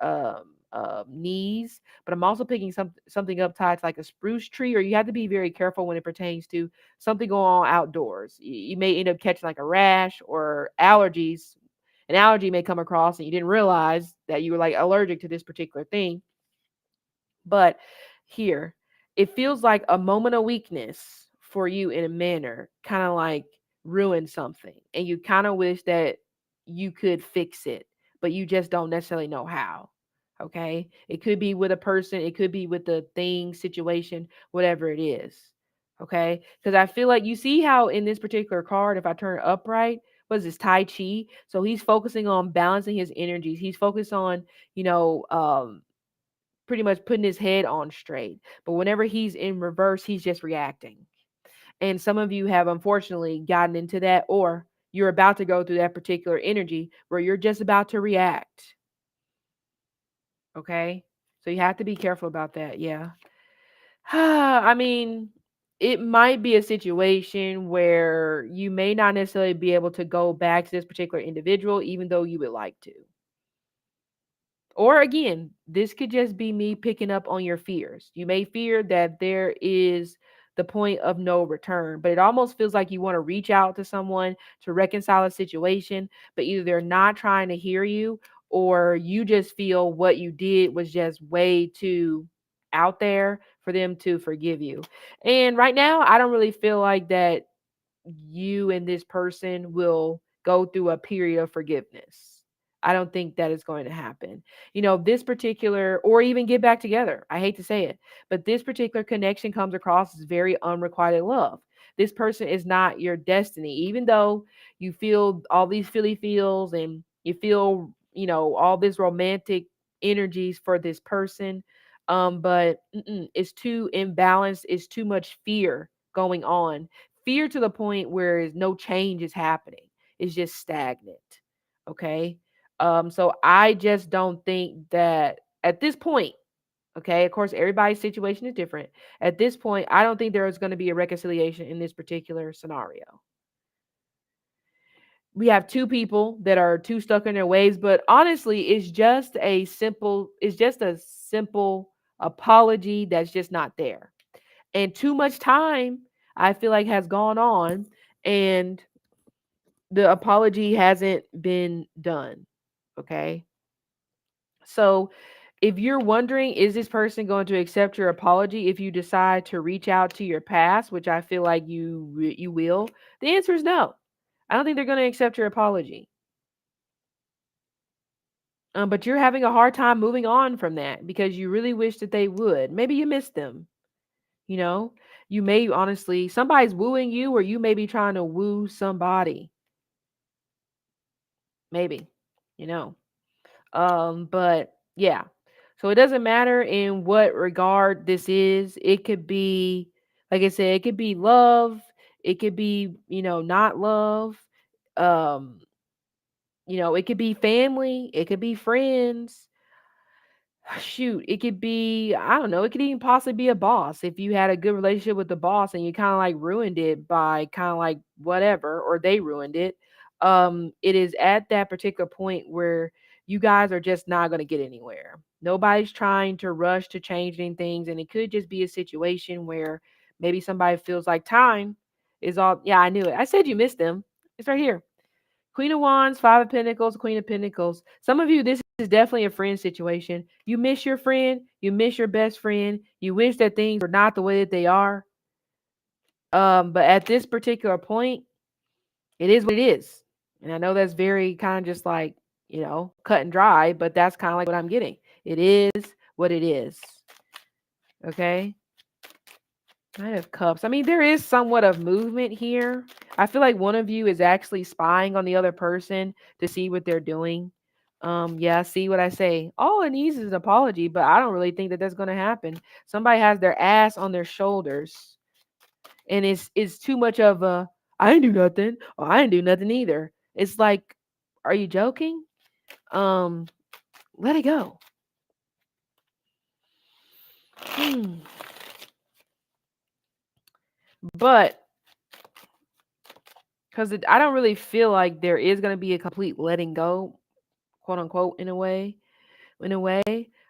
knees, but I'm also picking something up tied to like a spruce tree, or you have to be very careful when it pertains to something going on outdoors. You may end up catching like a rash or allergies. An allergy may come across and you didn't realize that you were like allergic to this particular thing. But here, it feels like a moment of weakness for you in a manner, kind of like ruined something. And you kind of wish that you could fix it, but you just don't necessarily know how. Okay. It could be with a person, it could be with the thing, situation, whatever it is. Okay. Because I feel like you see how in this particular card, if I turn it upright, what is this Tai Chi? So he's focusing on balancing his energies. He's focused on, you know, pretty much putting his head on straight. But whenever he's in reverse, he's just reacting. And some of you have unfortunately gotten into that, or you're about to go through that particular energy where you're just about to react. Okay. So you have to be careful about that. Yeah. I mean, it might be a situation where you may not necessarily be able to go back to this particular individual, even though you would like to. Or again, this could just be me picking up on your fears. You may fear that there is the point of no return, but it almost feels like you want to reach out to someone to reconcile a situation, but either they're not trying to hear you, or you just feel what you did was just way too out there for them to forgive you. And right now, I don't really feel like that you and this person will go through a period of forgiveness. I don't think that is going to happen. This particular, or even get back together. I hate to say it, but this particular connection comes across as very unrequited love. This person is not your destiny, even though you feel all these feely feels and you feel, all this romantic energies for this person. But it's too imbalanced. It's too much fear going on, fear to the point where no change is happening. It's just stagnant. Okay. So I just don't think that at this point, okay, of course, everybody's situation is different. At this point, I don't think there is going to be a reconciliation in this particular scenario. We have two people that are too stuck in their ways, but honestly, it's just a simple apology that's just not there. And too much time, I feel like, has gone on and the apology hasn't been done. Okay. So if you're wondering, is this person going to accept your apology if you decide to reach out to your past, which I feel like you will, the answer is no. I don't think they're going to accept your apology. But you're having a hard time moving on from that because you really wish that they would. Maybe you miss them. You know, you may honestly, somebody's wooing you, or you may be trying to woo somebody. Maybe, you know. But yeah. So it doesn't matter in what regard this is. It could be, like I said, it could be love. It could be, not love. Um, it could be family. It could be friends. Shoot, it could be, I don't know, it could even possibly be a boss. If you had a good relationship with the boss and you kind of like ruined it by kind of like whatever, or they ruined it. It is at that particular point where you guys are just not going to get anywhere. Nobody's trying to rush to change any things, and it could just be a situation where maybe somebody feels like time is all. Yeah, I knew it. I said you missed them. It's right here. Queen of Wands, Five of Pentacles, Queen of Pentacles. Some of you, this is definitely a friend situation. You miss your friend. You miss your best friend. You wish that things were not the way that they are. But at this particular point, it is what it is. And I know that's very kind of just like, cut and dry, but that's kind of like what I'm getting. It is what it is. Okay. Knight of Cups. I mean, there is somewhat of movement here. I feel like one of you is actually spying on the other person to see what they're doing. Yeah, see what I say. All it needs is an apology, but I don't really think that that's going to happen. Somebody has their ass on their shoulders, and it's too much of a I didn't do nothing. Or I didn't do nothing either. It's like, are you joking? Um, Let it go. Hmm. But because I don't really feel like there is going to be a complete letting go, quote unquote, in a way.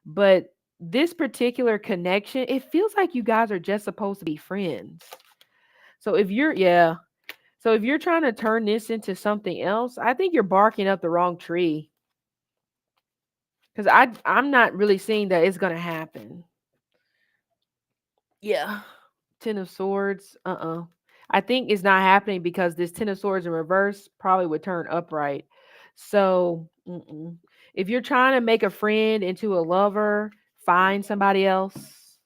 But this particular connection, it feels like you guys are just supposed to be friends. So if you're trying to turn this into something else, I think you're barking up the wrong tree. Because I'm not really seeing that it's gonna happen. Yeah. Ten of Swords. I think it's not happening because this Ten of Swords in reverse probably would turn upright. So if you're trying to make a friend into a lover, find somebody else.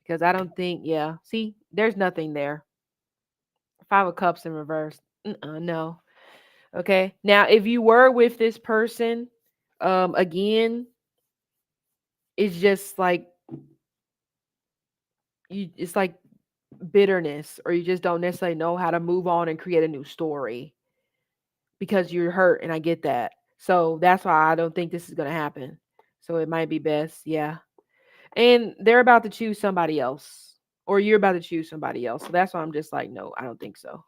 Because I don't think, yeah. See, there's nothing there. Five of Cups in reverse. No. Okay. Now, if you were with this person, again, it's just like it's like bitterness, or you just don't necessarily know how to move on and create a new story because you're hurt, and I get that. So that's why I don't think this is gonna happen. So it might be best, yeah. And they're about to choose somebody else, or you're about to choose somebody else. So that's why I'm just like, no, I don't think so.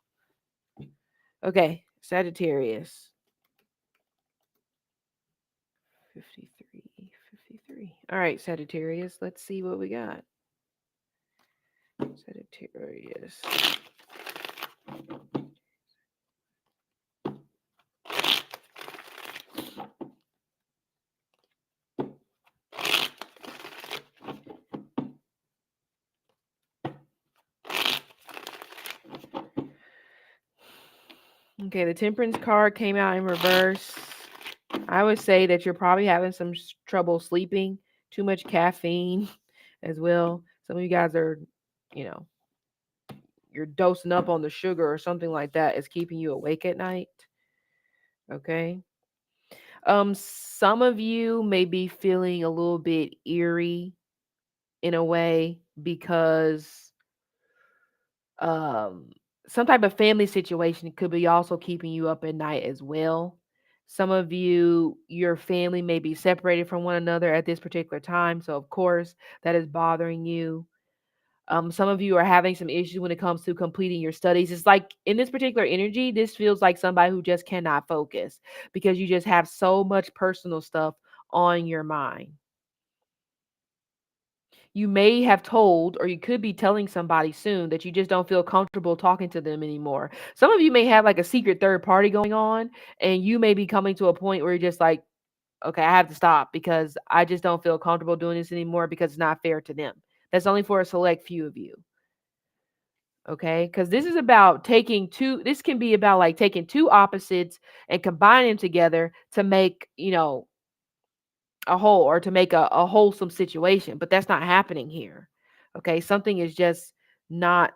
Okay, Sagittarius. 53. All right, Sagittarius. Let's see what we got. Sagittarius. Okay, the Temperance card came out in reverse. I would say that you're probably having some trouble sleeping, too much caffeine as well. Some of you guys are, you know, you're dosing up on the sugar or something like that is keeping you awake at night. Okay. Some of you may be feeling a little bit eerie in a way because um some type of family situation could be also keeping you up at night as well. Some of you, your family may be separated from one another at this particular time, so of course that is bothering you. Some of you are having some issues when it comes to completing your studies. It's like in this particular energy, this feels like somebody who just cannot focus because you just have so much personal stuff on your mind. You may have told, or you could be telling somebody soon that you just don't feel comfortable talking to them anymore. Some of you may have like a secret third party going on, and you may be coming to a point where you're just like, okay, I have to stop because I just don't feel comfortable doing this anymore because it's not fair to them. That's only for a select few of you. Okay, because this is about this can be about like taking two opposites and combining them together to make, a whole, or to make a wholesome situation, but that's not happening here. Okay, something is just not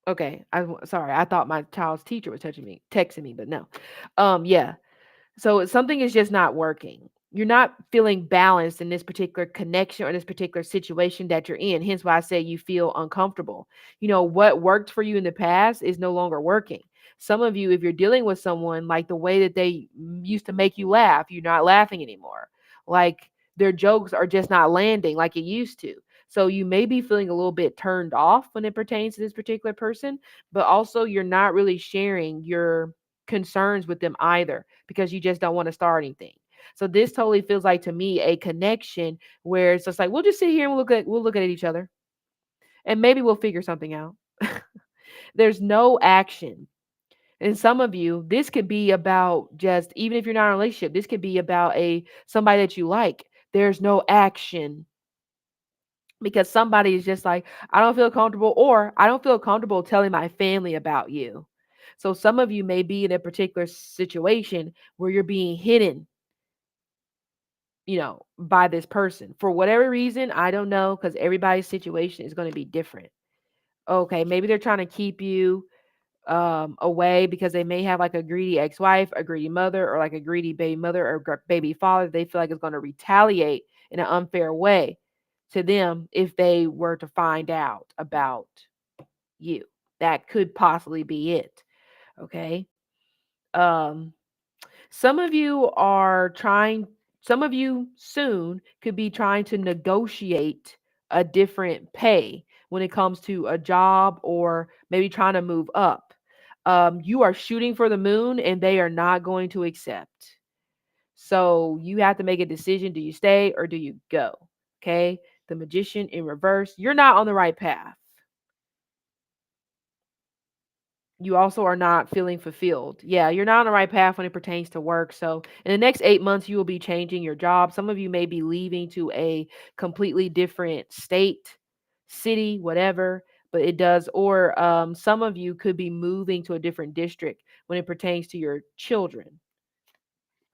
okay. Sorry. I thought my child's teacher was texting me, but no. Yeah. So something is just not working. You're not feeling balanced in this particular connection or this particular situation that you're in. Hence why I say you feel uncomfortable. What worked for you in the past is no longer working. Some of you, if you're dealing with someone, like the way that they used to make you laugh, you're not laughing anymore. Like their jokes are just not landing like it used to. So you may be feeling a little bit turned off when it pertains to this particular person, but also you're not really sharing your concerns with them either because you just don't want to start anything. So this totally feels like to me a connection where it's just like we'll just sit here and we'll look at each other and maybe we'll figure something out. There's no action. And some of you, this could be about just even if you're not in a relationship, this could be about a somebody that you like. There's no action because somebody is just like, I don't feel comfortable, or I don't feel comfortable telling my family about you. So some of you may be in a particular situation where you're being hidden, by this person for whatever reason. I don't know because everybody's situation is going to be different. Okay, maybe they're trying to keep you away because they may have like a greedy ex-wife, a greedy mother, or like a greedy baby mother or baby father. They feel like it's going to retaliate in an unfair way to them if they were to find out about you. That could possibly be it. Okay. Um, some of you are trying, some of you soon could be trying to negotiate a different pay when it comes to a job or maybe trying to move up. You are shooting for the moon and they are not going to accept. So you have to make a decision. Do you stay or do you go? Okay. The magician in reverse. You're not on the right path. You also are not feeling fulfilled. Yeah, you're not on the right path when it pertains to work. So, in the next 8 months, you will be changing your job. Some of you may be leaving to a completely different state, city, whatever, but it does. Or some of you could be moving to a different district when it pertains to your children.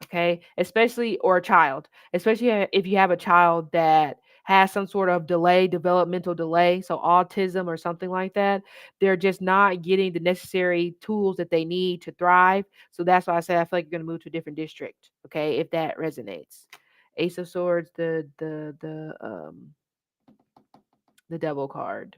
Okay, especially or a child, especially if you have a child that has some sort of delay, developmental delay, so autism or something like that. They're just not getting the necessary tools that they need to thrive. So that's why I say I feel like you're going to move to a different district. Okay, if that resonates. Ace of Swords, the Devil card.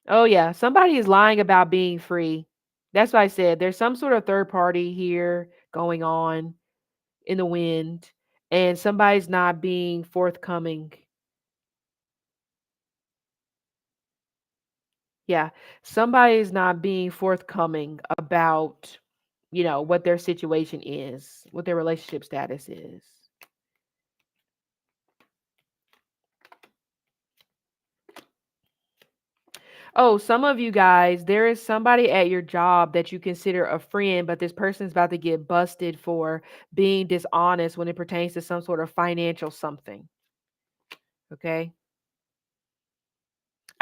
Oh yeah, somebody is lying about being free. That's why I said there's some sort of third party here going on in the wind, and somebody's not being forthcoming. Yeah, somebody's not being forthcoming about, what their situation is, what their relationship status is. Oh, some of you guys, there is somebody at your job that you consider a friend, but this person's about to get busted for being dishonest when it pertains to some sort of financial something. Okay.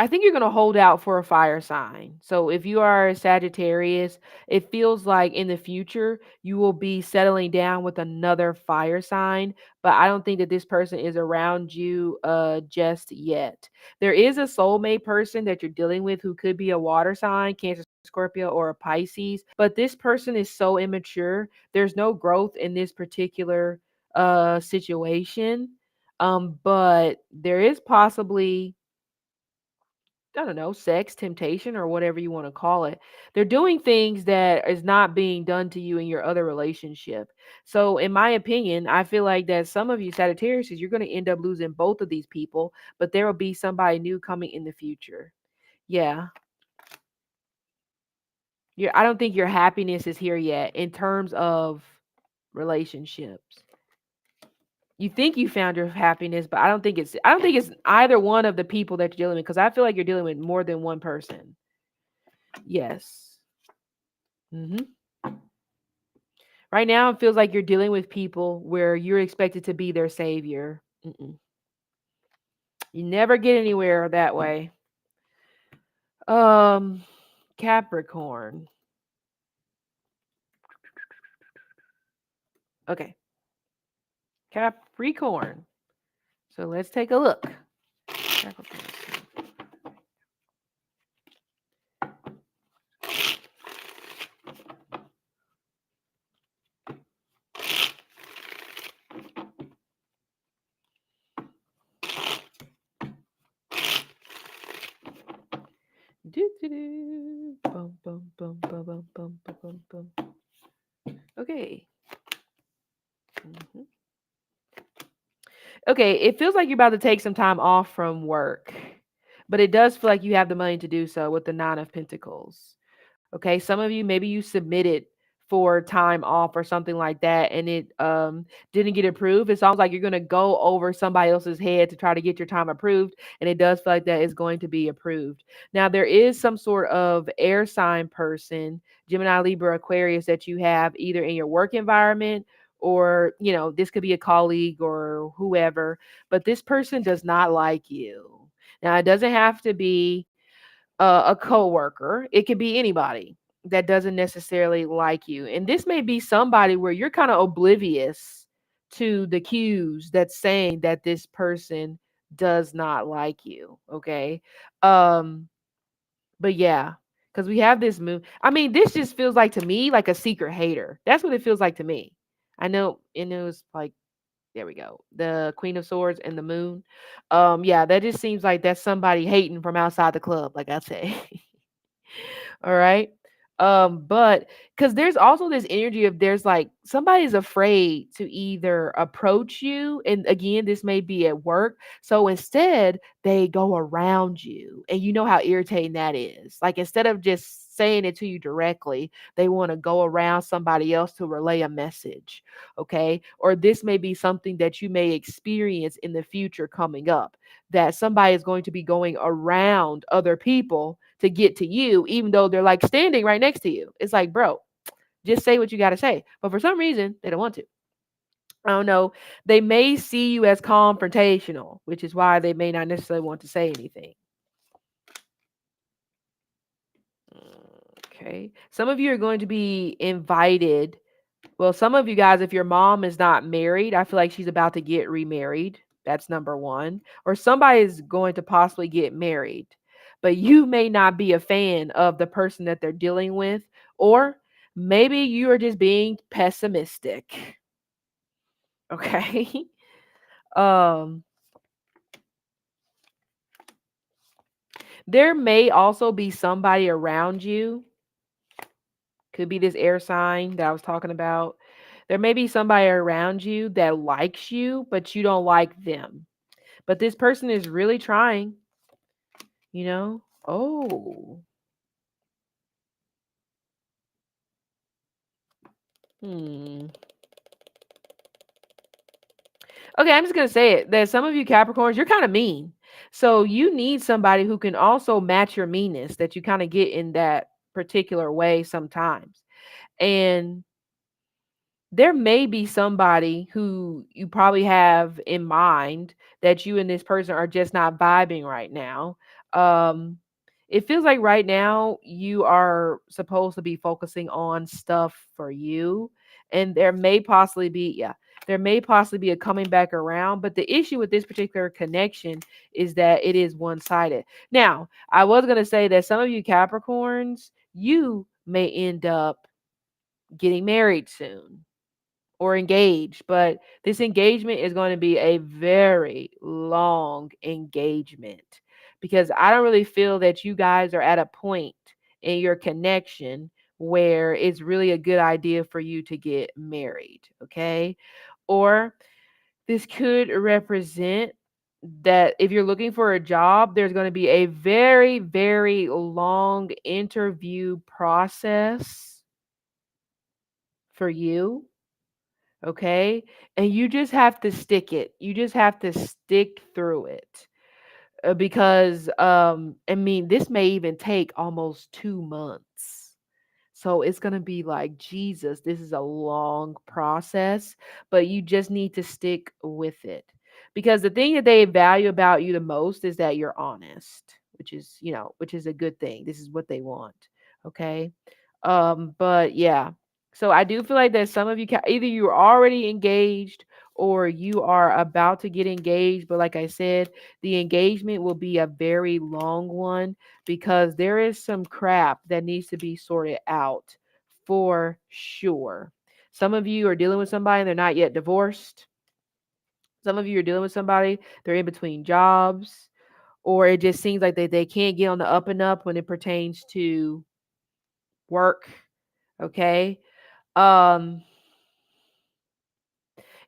I think you're going to hold out for a fire sign. So if you are a Sagittarius, it feels like in the future you will be settling down with another fire sign, but I don't think that this person is around you just yet. There is a soulmate person that you're dealing with who could be a water sign, Cancer, Scorpio, or a Pisces, but this person is so immature. There's no growth in this particular situation. But there is possibly, I don't know, sex, temptation, or whatever you want to call it. They're doing things that is not being done to you in your other relationship. So, in my opinion, I feel like that some of you Sagittarius, you're going to end up losing both of these people, but there will be somebody new coming in the future. Yeah. I don't think your happiness is here yet in terms of relationships. You think you found your happiness, but I don't think it's either one of the people that you're dealing with because I feel like you're dealing with more than one person. Yes. Mhm. Right now, it feels like you're dealing with people where you're expected to be their savior. Mm-mm. You never get anywhere that way. Um, Capricorn. Okay, Capricorn. So let's take a look. Capricorn. Do-do-do. Bum, bum, bum, bum, bum, bum, bum, bum, bum. Okay. Mhm. Okay, it feels like you're about to take some time off from work, but it does feel like you have the money to do so with the Nine of Pentacles. Okay, some of you, maybe you submitted for time off or something like that and it didn't get approved. It sounds like you're going to go over somebody else's head to try to get your time approved, and it does feel like that is going to be approved. Now there is some sort of air sign person, Gemini, Libra, Aquarius, that you have either in your work environment, or this could be a colleague or whoever, but this person does not like you. Now it doesn't have to be a coworker. It could be anybody that doesn't necessarily like you. And this may be somebody where you're kind of oblivious to the cues that's saying that this person does not like you. Okay. Um, but yeah, because we have this moon. I mean, this just feels like to me like a secret hater. That's what it feels like to me. I know, and it was like, there we go. The Queen of Swords and the moon. Yeah, that just seems like that's somebody hating from outside the club, like I say. All right. But because there's also this energy of there's like somebody's afraid to either approach you, and again, this may be at work. So instead, they go around you, and you know how irritating that is. Like instead of just saying it to you directly, they want to go around somebody else to relay a message. Okay. Or this may be something that you may experience in the future coming up, that somebody is going to be going around other people to get to you, even though they're like standing right next to you. It's like, bro, just say what you got to say. But for some reason, they don't want to. I don't know. They may see you as confrontational, which is why they may not necessarily want to say anything. Okay. Some of you are going to be invited. Well, some of you guys, if your mom is not married, I feel like she's about to get remarried. That's number one. Or somebody is going to possibly get married, but you may not be a fan of the person that they're dealing with. Or maybe you are just being pessimistic. Okay. um, there may also be somebody around you. Could be this air sign that I was talking about. There may be somebody around you that likes you, but you don't like them. But this person is really trying, you know? Oh. Hmm. Okay, I'm just going to say it that some of you Capricorns, you're kind of mean. So you need somebody who can also match your meanness that you kind of get in that particular way sometimes. And there may be somebody who you probably have in mind that you and this person are just not vibing right now. Um, it feels like right now you are supposed to be focusing on stuff for you, and there may possibly be a coming back around. But the issue with this particular connection is that it is one sided. Now, I was going to say that some of you Capricorns, you may end up getting married soon or engaged, but this engagement is going to be a very long engagement, because I don't really feel that you guys are at a point in your connection where it's really a good idea for you to get married. Okay. Or this could represent that if you're looking for a job, there's going to be a very, very long interview process for you. Okay. And you just have to stick it. You just have to stick through it. Because I mean, this may even take almost 2 months. So it's going to be like, Jesus, this is a long process, but you just need to stick with it. Because the thing that they value about you the most is that you're honest, which is a good thing. This is what they want. Okay. But yeah. So I do feel like that some of you either you're already engaged or you are about to get engaged, but like I said, the engagement will be a very long one because there is some crap that needs to be sorted out for sure. Some of you are dealing with somebody and they're not yet divorced. Some of you are dealing with somebody, they're in between jobs, or it just seems like they can't get on the up and up when it pertains to work. Okay. Um,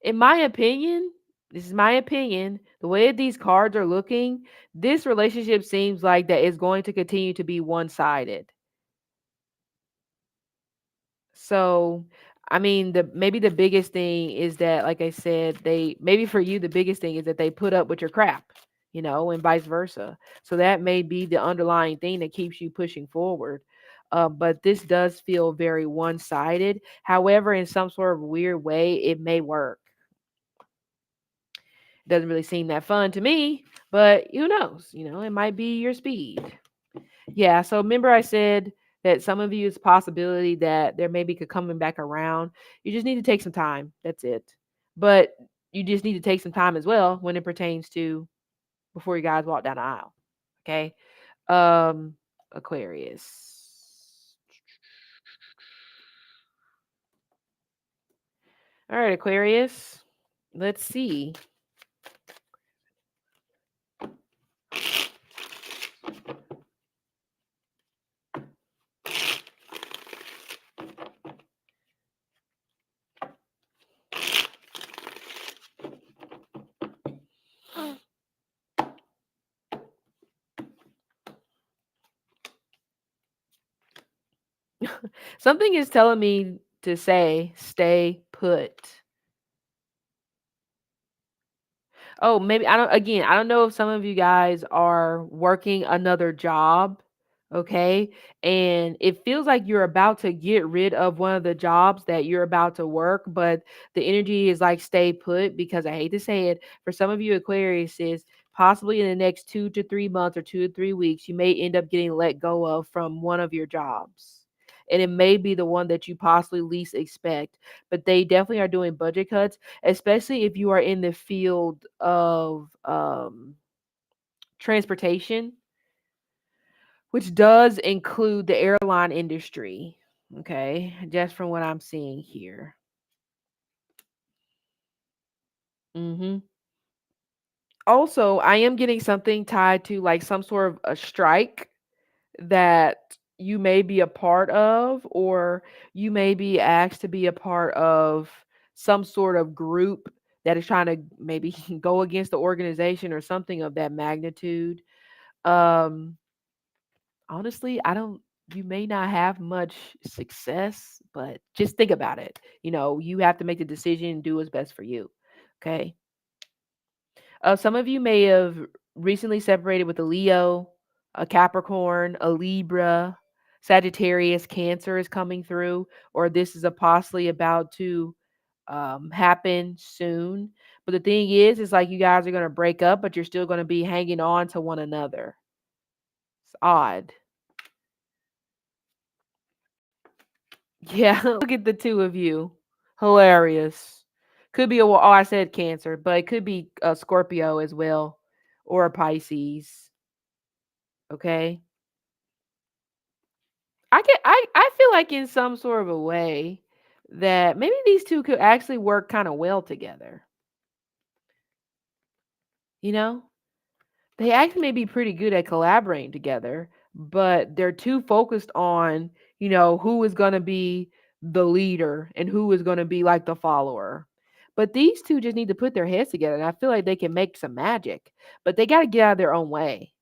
in my opinion, this is my opinion, the way that these cards are looking, this relationship seems like that is going to continue to be one-sided. So, I mean, the maybe the biggest thing is that, like I said, they maybe for you the biggest thing is that they put up with your crap, and vice versa. So that may be the underlying thing that keeps you pushing forward. But this does feel very one-sided. However, in some sort of weird way, it may work. Doesn't really seem that fun to me, but who knows? It might be your speed. Yeah, so remember I said that some of you it's a possibility that there maybe could coming back around. You just need to take some time. That's it. But you just need to take some time as well when it pertains to before you guys walk down the aisle. Okay. Um Aquarius. All right, Aquarius. Let's see. Something is telling me to say stay put. Oh, maybe I don't know if some of you guys are working another job, okay? And it feels like you're about to get rid of one of the jobs that you're about to work, but the energy is like stay put because I hate to say it, for some of you Aquarius is possibly in the next 2 to 3 months or 2 to 3 weeks, you may end up getting let go of from one of your jobs. And it may be the one that you possibly least expect, but they definitely are doing budget cuts, especially if you are in the field of transportation, which does include the airline industry. Okay, just from what I'm seeing here. hmm Also, I am getting something tied to like some sort of a strike that you may be a part of, or you may be asked to be a part of some sort of group that is trying to maybe go against the organization or something of that magnitude. Um, Honestly, I don't, you may not have much success, but just think about it. You have to make the decision and do what's best for you. Okay. Some of you may have recently separated with a Leo, a Capricorn, a Libra, Sagittarius, Cancer is coming through, or this is a possibly about to happen soon. But the thing is like you guys are going to break up, but you're still going to be hanging on to one another. It's odd. Yeah, look at the two of you. Hilarious. Could be I said Cancer, but it could be a Scorpio as well, or a Pisces. Okay. I feel like in some sort of a way that maybe these two could actually work kind of well together. You know? They actually may be pretty good at collaborating together, but they're too focused on, who is going to be the leader and who is going to be like the follower. But these two just need to put their heads together and I feel like they can make some magic, but they got to get out of their own way.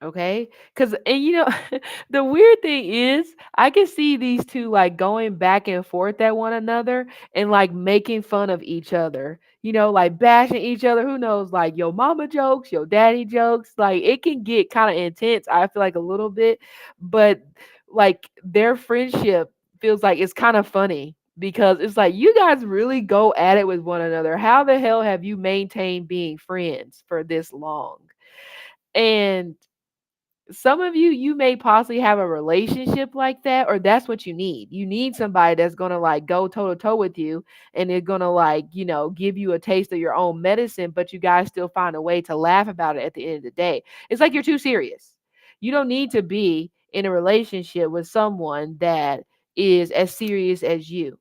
Okay. And the weird thing is, I can see these two like going back and forth at one another and like making fun of each other, like bashing each other. Who knows, like your mama jokes, your daddy jokes. Like it can get kind of intense, I feel like a little bit, but like their friendship feels like it's kind of funny because it's like you guys really go at it with one another. How the hell have you maintained being friends for this long? And some of you, you may possibly have a relationship like that, or that's what you need. You need somebody that's going to like go toe to toe with you, and they're going to like, give you a taste of your own medicine, but you guys still find a way to laugh about it at the end of the day. It's like you're too serious. You don't need to be in a relationship with someone that is as serious as you.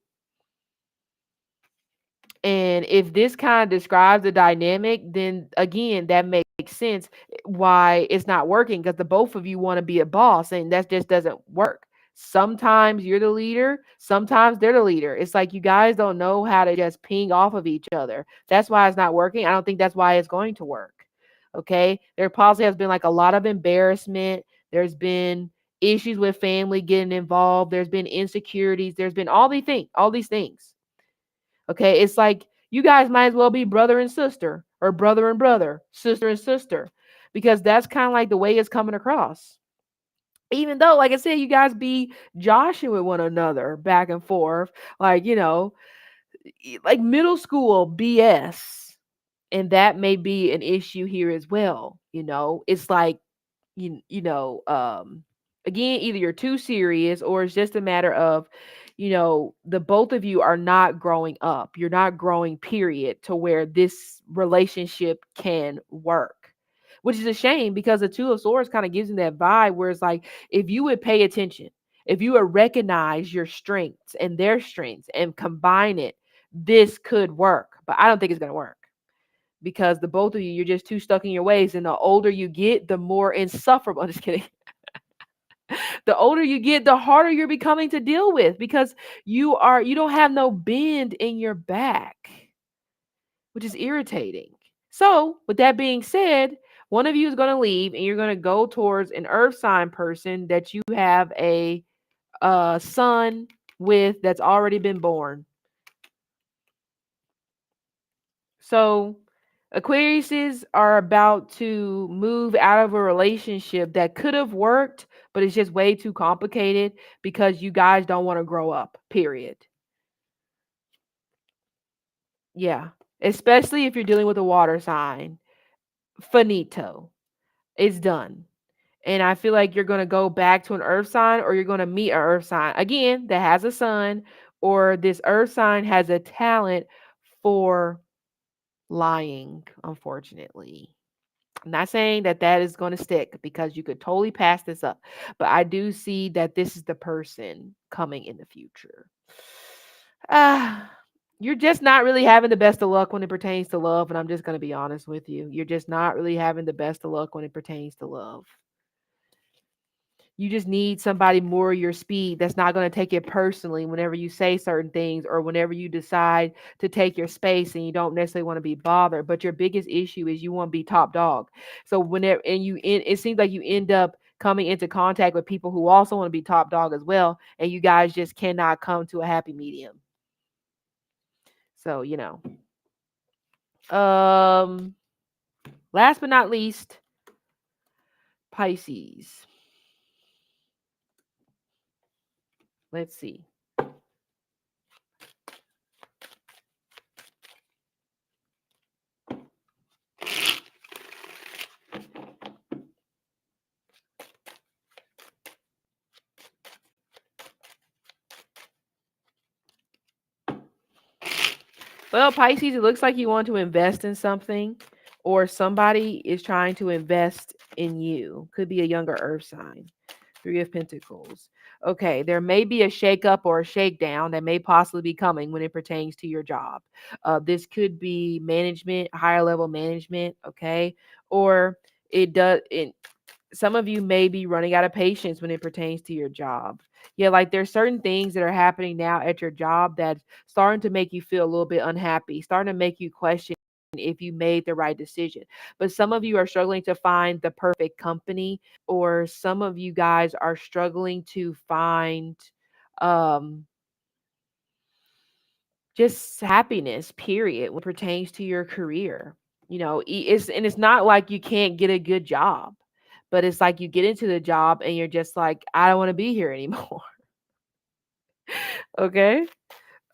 And if this kind of describes the dynamic, then again, that makes sense why it's not working, because the both of you want to be a boss, and that just doesn't work. Sometimes you're the leader, sometimes they're the leader. It's like you guys don't know how to just ping off of each other. That's why it's not working. I don't think that's why it's going to work. Okay. There possibly has been like a lot of embarrassment. There's been issues with family getting involved. There's been insecurities. There's been all these things. Okay, it's like you guys might as well be brother and sister, or brother and brother, sister and sister, because that's kind of like the way it's coming across. Even though, like I said, you guys be joshing with one another back and forth, like, like middle school BS. And that may be an issue here as well. It's like, again, either you're too serious, or it's just a matter of, the both of you are not growing up. You're not growing, period, to where this relationship can work. Which is a shame, because the Two of Swords kind of gives me that vibe where it's like, if you would pay attention, if you would recognize your strengths and their strengths and combine it, this could work. But I don't think it's going to work, because the both of you, you're just too stuck in your ways. And the older you get, the more insufferable. I'm just kidding. The older you get, the harder you're becoming to deal with, because you don't have no bend in your back, which is irritating. So, with that being said, one of you is going to leave, and you're going to go towards an earth sign person that you have a son with, that's already been born. So, Aquariuses are about to move out of a relationship that could have worked, but it's just way too complicated because you guys don't want to grow up, period. Yeah. Especially if you're dealing with a water sign. Finito. It's done. And I feel like you're going to go back to an earth sign, or you're going to meet an earth sign again that has a sun, or this earth sign has a talent for lying, unfortunately. I'm not saying that that is going to stick, because you could totally pass this up, but I do see that this is the person coming in the future. Ah, you're just not really having the best of luck when it pertains to love, and I'm just going to be honest with you. You're just not really having the best of luck when it pertains to love. You just need somebody more your speed, that's not going to take it personally whenever you say certain things, or whenever you decide to take your space and you don't necessarily want to be bothered. But your biggest issue is you want to be top dog. So whenever, and it seems like you end up coming into contact with people who also want to be top dog as well, and you guys just cannot come to a happy medium. So, last but not least, Pisces. Let's see. Well, Pisces, it looks like you want to invest in something, or somebody is trying to invest in you. Could be a younger earth sign. Three of Pentacles. Okay, there may be a shakeup or a shakedown that may possibly be coming when it pertains to your job. This could be management, higher level management, okay? Or some of you may be running out of patience when it pertains to your job. Yeah, like there's certain things that are happening now at your job that's starting to make you feel a little bit unhappy, starting to make you question if you made the right decision. But some of you are struggling to find the perfect company, or some of you guys are struggling to find um just happiness, period, when it pertains to your career. It's not like you can't get a good job, but it's like you get into the job and you're just like, I don't want to be here anymore. Okay.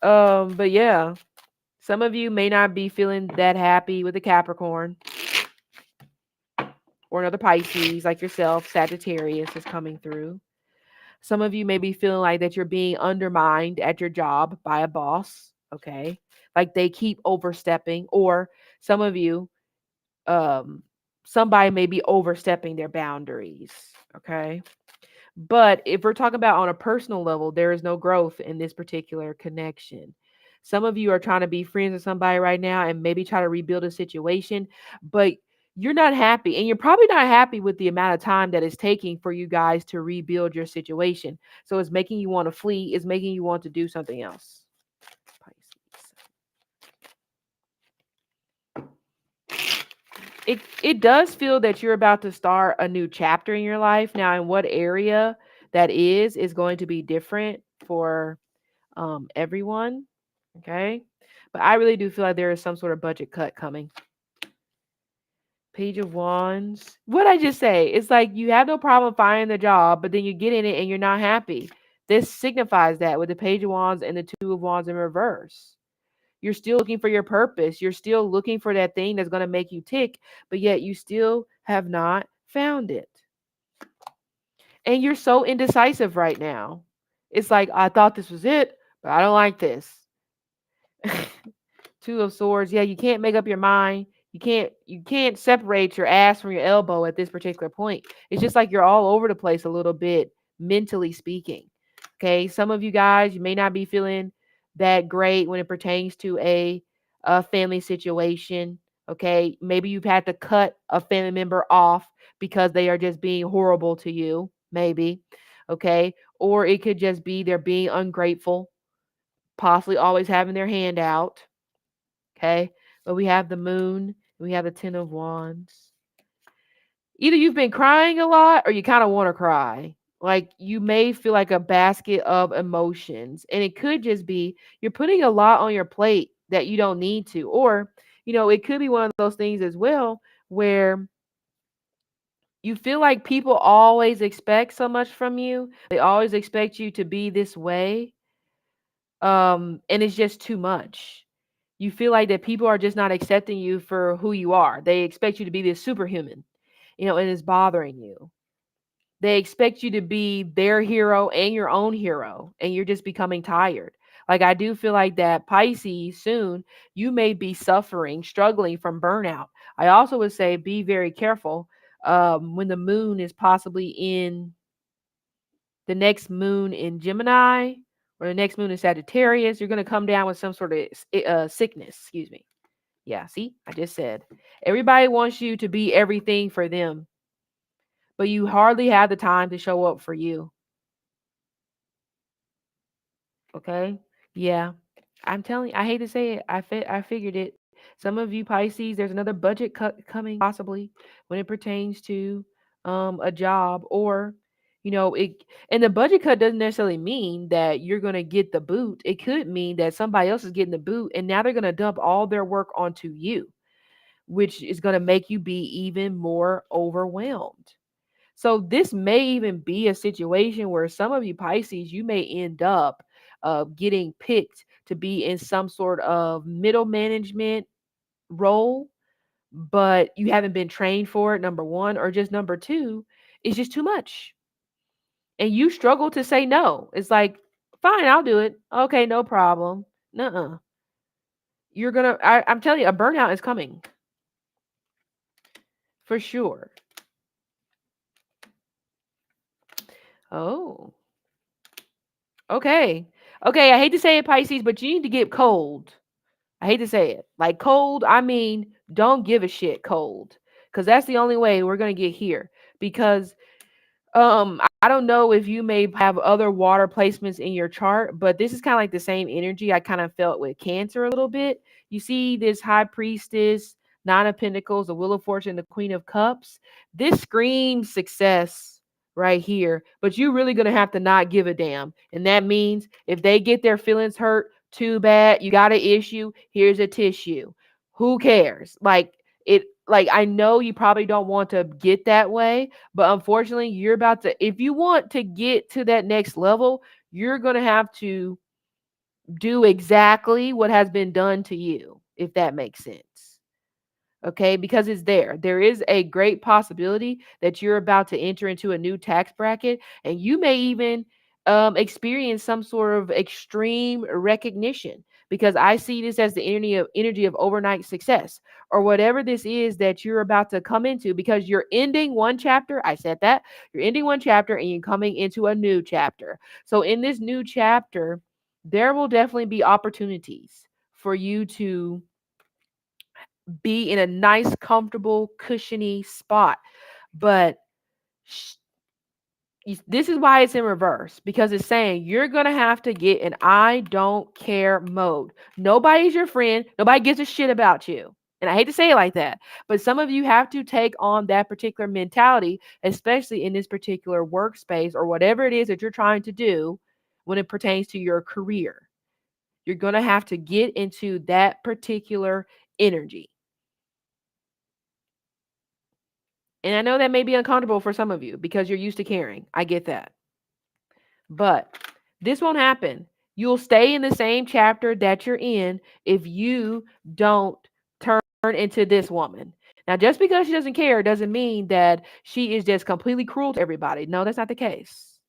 But yeah, some of you may not be feeling that happy with a Capricorn, or another Pisces like yourself, Sagittarius is coming through. Some of you may be feeling like that you're being undermined at your job by a boss, okay? Like they keep overstepping, or some of you, um, somebody may be overstepping their boundaries, okay? But if we're talking about on a personal level, there is no growth in this particular connection. Some of you are trying to be friends with somebody right now and maybe try to rebuild a situation, but you're not happy. And you're probably not happy with the amount of time that it's taking for you guys to rebuild your situation. So it's making you want to flee, it's making you want to do something else. It does feel that you're about to start a new chapter in your life. Now, in what area that is going to be different for everyone. Okay. But I really do feel like there is some sort of budget cut coming. Page of Wands. What I just say? It's like you have no problem finding the job, but then you get in it and you're not happy. This signifies that with the Page of Wands and the Two of Wands in reverse. You're still looking for your purpose. You're still looking for that thing that's going to make you tick, but yet you still have not found it. And you're so indecisive right now. It's like, I thought this was it, but I don't like this. Two of Swords. Yeah, you can't make up your mind. You can't separate your ass from your elbow at this particular point. It's just like you're all over the place a little bit, mentally speaking. Okay, some of you guys, you may not be feeling that great when it pertains to a family situation. Okay, maybe you've had to cut a family member off because they are just being horrible to you. Maybe, okay, or it could just be they're being ungrateful, possibly always having their hand out. Okay. But we have the moon, we have the 10 of wands. Either you've been crying a lot or you kind of want to cry. Like you may feel like a basket of emotions. And it could just be you're putting a lot on your plate that you don't need to. Or, it could be one of those things as well where you feel like people always expect so much from you. They always expect you to be this way. And it's just too much. You feel like that people are just not accepting you for who you are. They expect you to be this superhuman, and it's bothering you. They expect you to be their hero and your own hero, and you're just becoming tired. Like I do feel like that Pisces soon, you may be suffering, struggling from burnout. I also would say be very careful when the moon is possibly in the next moon in Gemini or the next moon in Sagittarius. You're going to come down with some sort of sickness. Excuse me. Yeah, see, I just said everybody wants you to be everything for them, but you hardly have the time to show up for you. Okay? Yeah. I'm telling you, I hate to say it. I figured it. Some of you Pisces, there's another budget cut coming possibly when it pertains to a job, or it, and the budget cut doesn't necessarily mean that you're going to get the boot. It could mean that somebody else is getting the boot and now they're going to dump all their work onto you, which is going to make you be even more overwhelmed. So this may even be a situation where some of you Pisces, you may end up getting picked to be in some sort of middle management role, but you haven't been trained for it, number one, or just number two, it's just too much. And you struggle to say no. It's like, fine, I'll do it. Okay, no problem. Nuh-uh. I'm telling you, a burnout is coming. For sure. Oh. Okay. Okay, I hate to say it, Pisces, but you need to get cold. I hate to say it. Like cold, I mean, don't give a shit cold. Because that's the only way we're going to get here. Because I don't know if you may have other water placements in your chart, but this is kind of like the same energy I kind of felt with Cancer a little bit. You see this High Priestess, Nine of Pentacles, the Wheel of Fortune, the Queen of Cups. This screams success right here, but you really going to have to not give a damn. And that means if they get their feelings hurt, too bad. You got an issue. Here's a tissue. Who cares? Like I know you probably don't want to get that way, but unfortunately, you're about to, if you want to get to that next level, you're going to have to do exactly what has been done to you, if that makes sense. Okay, because it's there. There is a great possibility that you're about to enter into a new tax bracket, and you may even experience some sort of extreme recognition, because I see this as the energy of overnight success, or whatever this is that you're about to come into, because you're ending one chapter. I said that you're ending one chapter and you're coming into a new chapter. So in this new chapter, there will definitely be opportunities for you to be in a nice, comfortable, cushiony spot. But this is why it's in reverse, because it's saying you're going to have to get an I don't care mode. Nobody's your friend. Nobody gives a shit about you. And I hate to say it like that, but some of you have to take on that particular mentality, especially in this particular workspace or whatever it is that you're trying to do when it pertains to your career. You're going to have to get into that particular energy. And I know that may be uncomfortable for some of you because you're used to caring. I get that. But this won't happen. You'll stay in the same chapter that you're in if you don't turn into this woman. Now, just because she doesn't care doesn't mean that she is just completely cruel to everybody. No, that's not the case.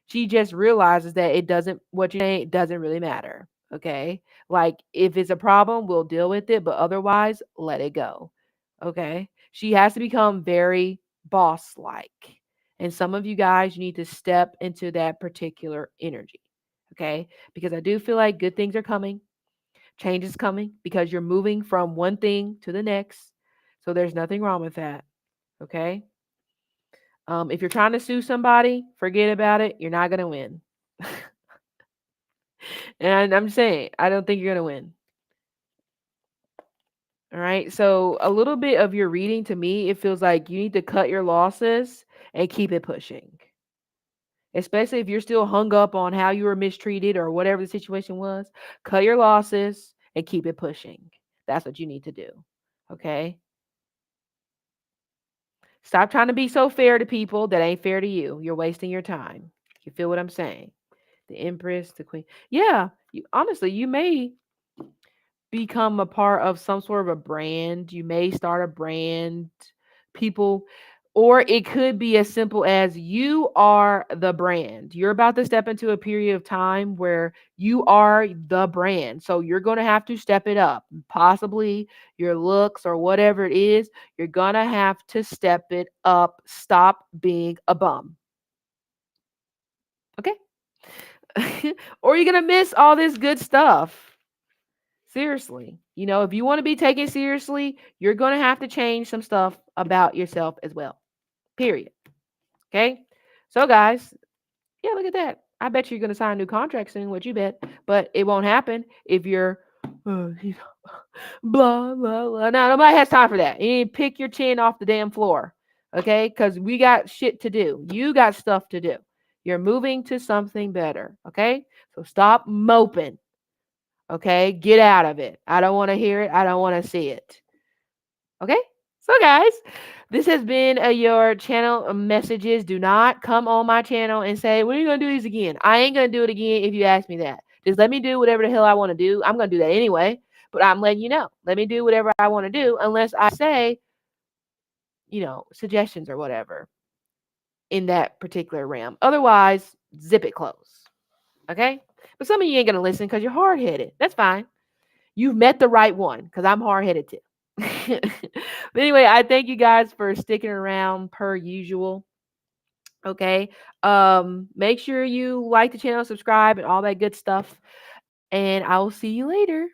She just realizes that what you're saying doesn't really matter. Okay. Like, if it's a problem, we'll deal with it, but otherwise, let it go. Okay. She has to become very boss like. And some of you guys, you need to step into that particular energy. Okay. Because I do feel like good things are coming, change is coming, because you're moving from one thing to the next. So there's nothing wrong with that. Okay. If you're trying to sue somebody, forget about it. You're not going to win. And I'm saying, I don't think you're going to win. All right. So, a little bit of your reading, to me, it feels like you need to cut your losses and keep it pushing. Especially if you're still hung up on how you were mistreated or whatever the situation was. Cut your losses and keep it pushing. That's what you need to do. Okay. Stop trying to be so fair to people that ain't fair to you. You're wasting your time. You feel what I'm saying? The Empress, the Queen. Yeah. Honestly, you may become a part of some sort of a brand. You may start a brand, people, or it could be as simple as you are the brand. You're about to step into a period of time where you are the brand. So you're going to have to step it up. Possibly your looks or whatever it is, you're going to have to step it up. Stop being a bum. Okay? Or you're going to miss all this good stuff. Seriously. If you want to be taken seriously, you're going to have to change some stuff about yourself as well. Period. Okay? So, guys, yeah, look at that. I bet you're going to sign a new contract soon. What you bet? But it won't happen if you're blah, blah, blah. Now, nobody has time for that. You need to pick your chin off the damn floor. Okay? Because we got shit to do. You got stuff to do. You're moving to something better. Okay? So stop moping. Okay, get out of it. I don't want to hear it. I don't want to see it. Okay, so guys, this has been your channel messages. Do not come on my channel and say, when are you going to do these again? I ain't going to do it again if you ask me that. Just let me do whatever the hell I want to do. I'm going to do that anyway, but I'm letting you know. Let me do whatever I want to do unless I say, suggestions or whatever in that particular realm. Otherwise, zip it close. Okay, but some of you ain't going to listen because you're hard-headed. That's fine. You've met the right one, because I'm hard-headed too. But anyway, I thank you guys for sticking around per usual. Okay. Make sure you like the channel, subscribe, and all that good stuff. And I will see you later.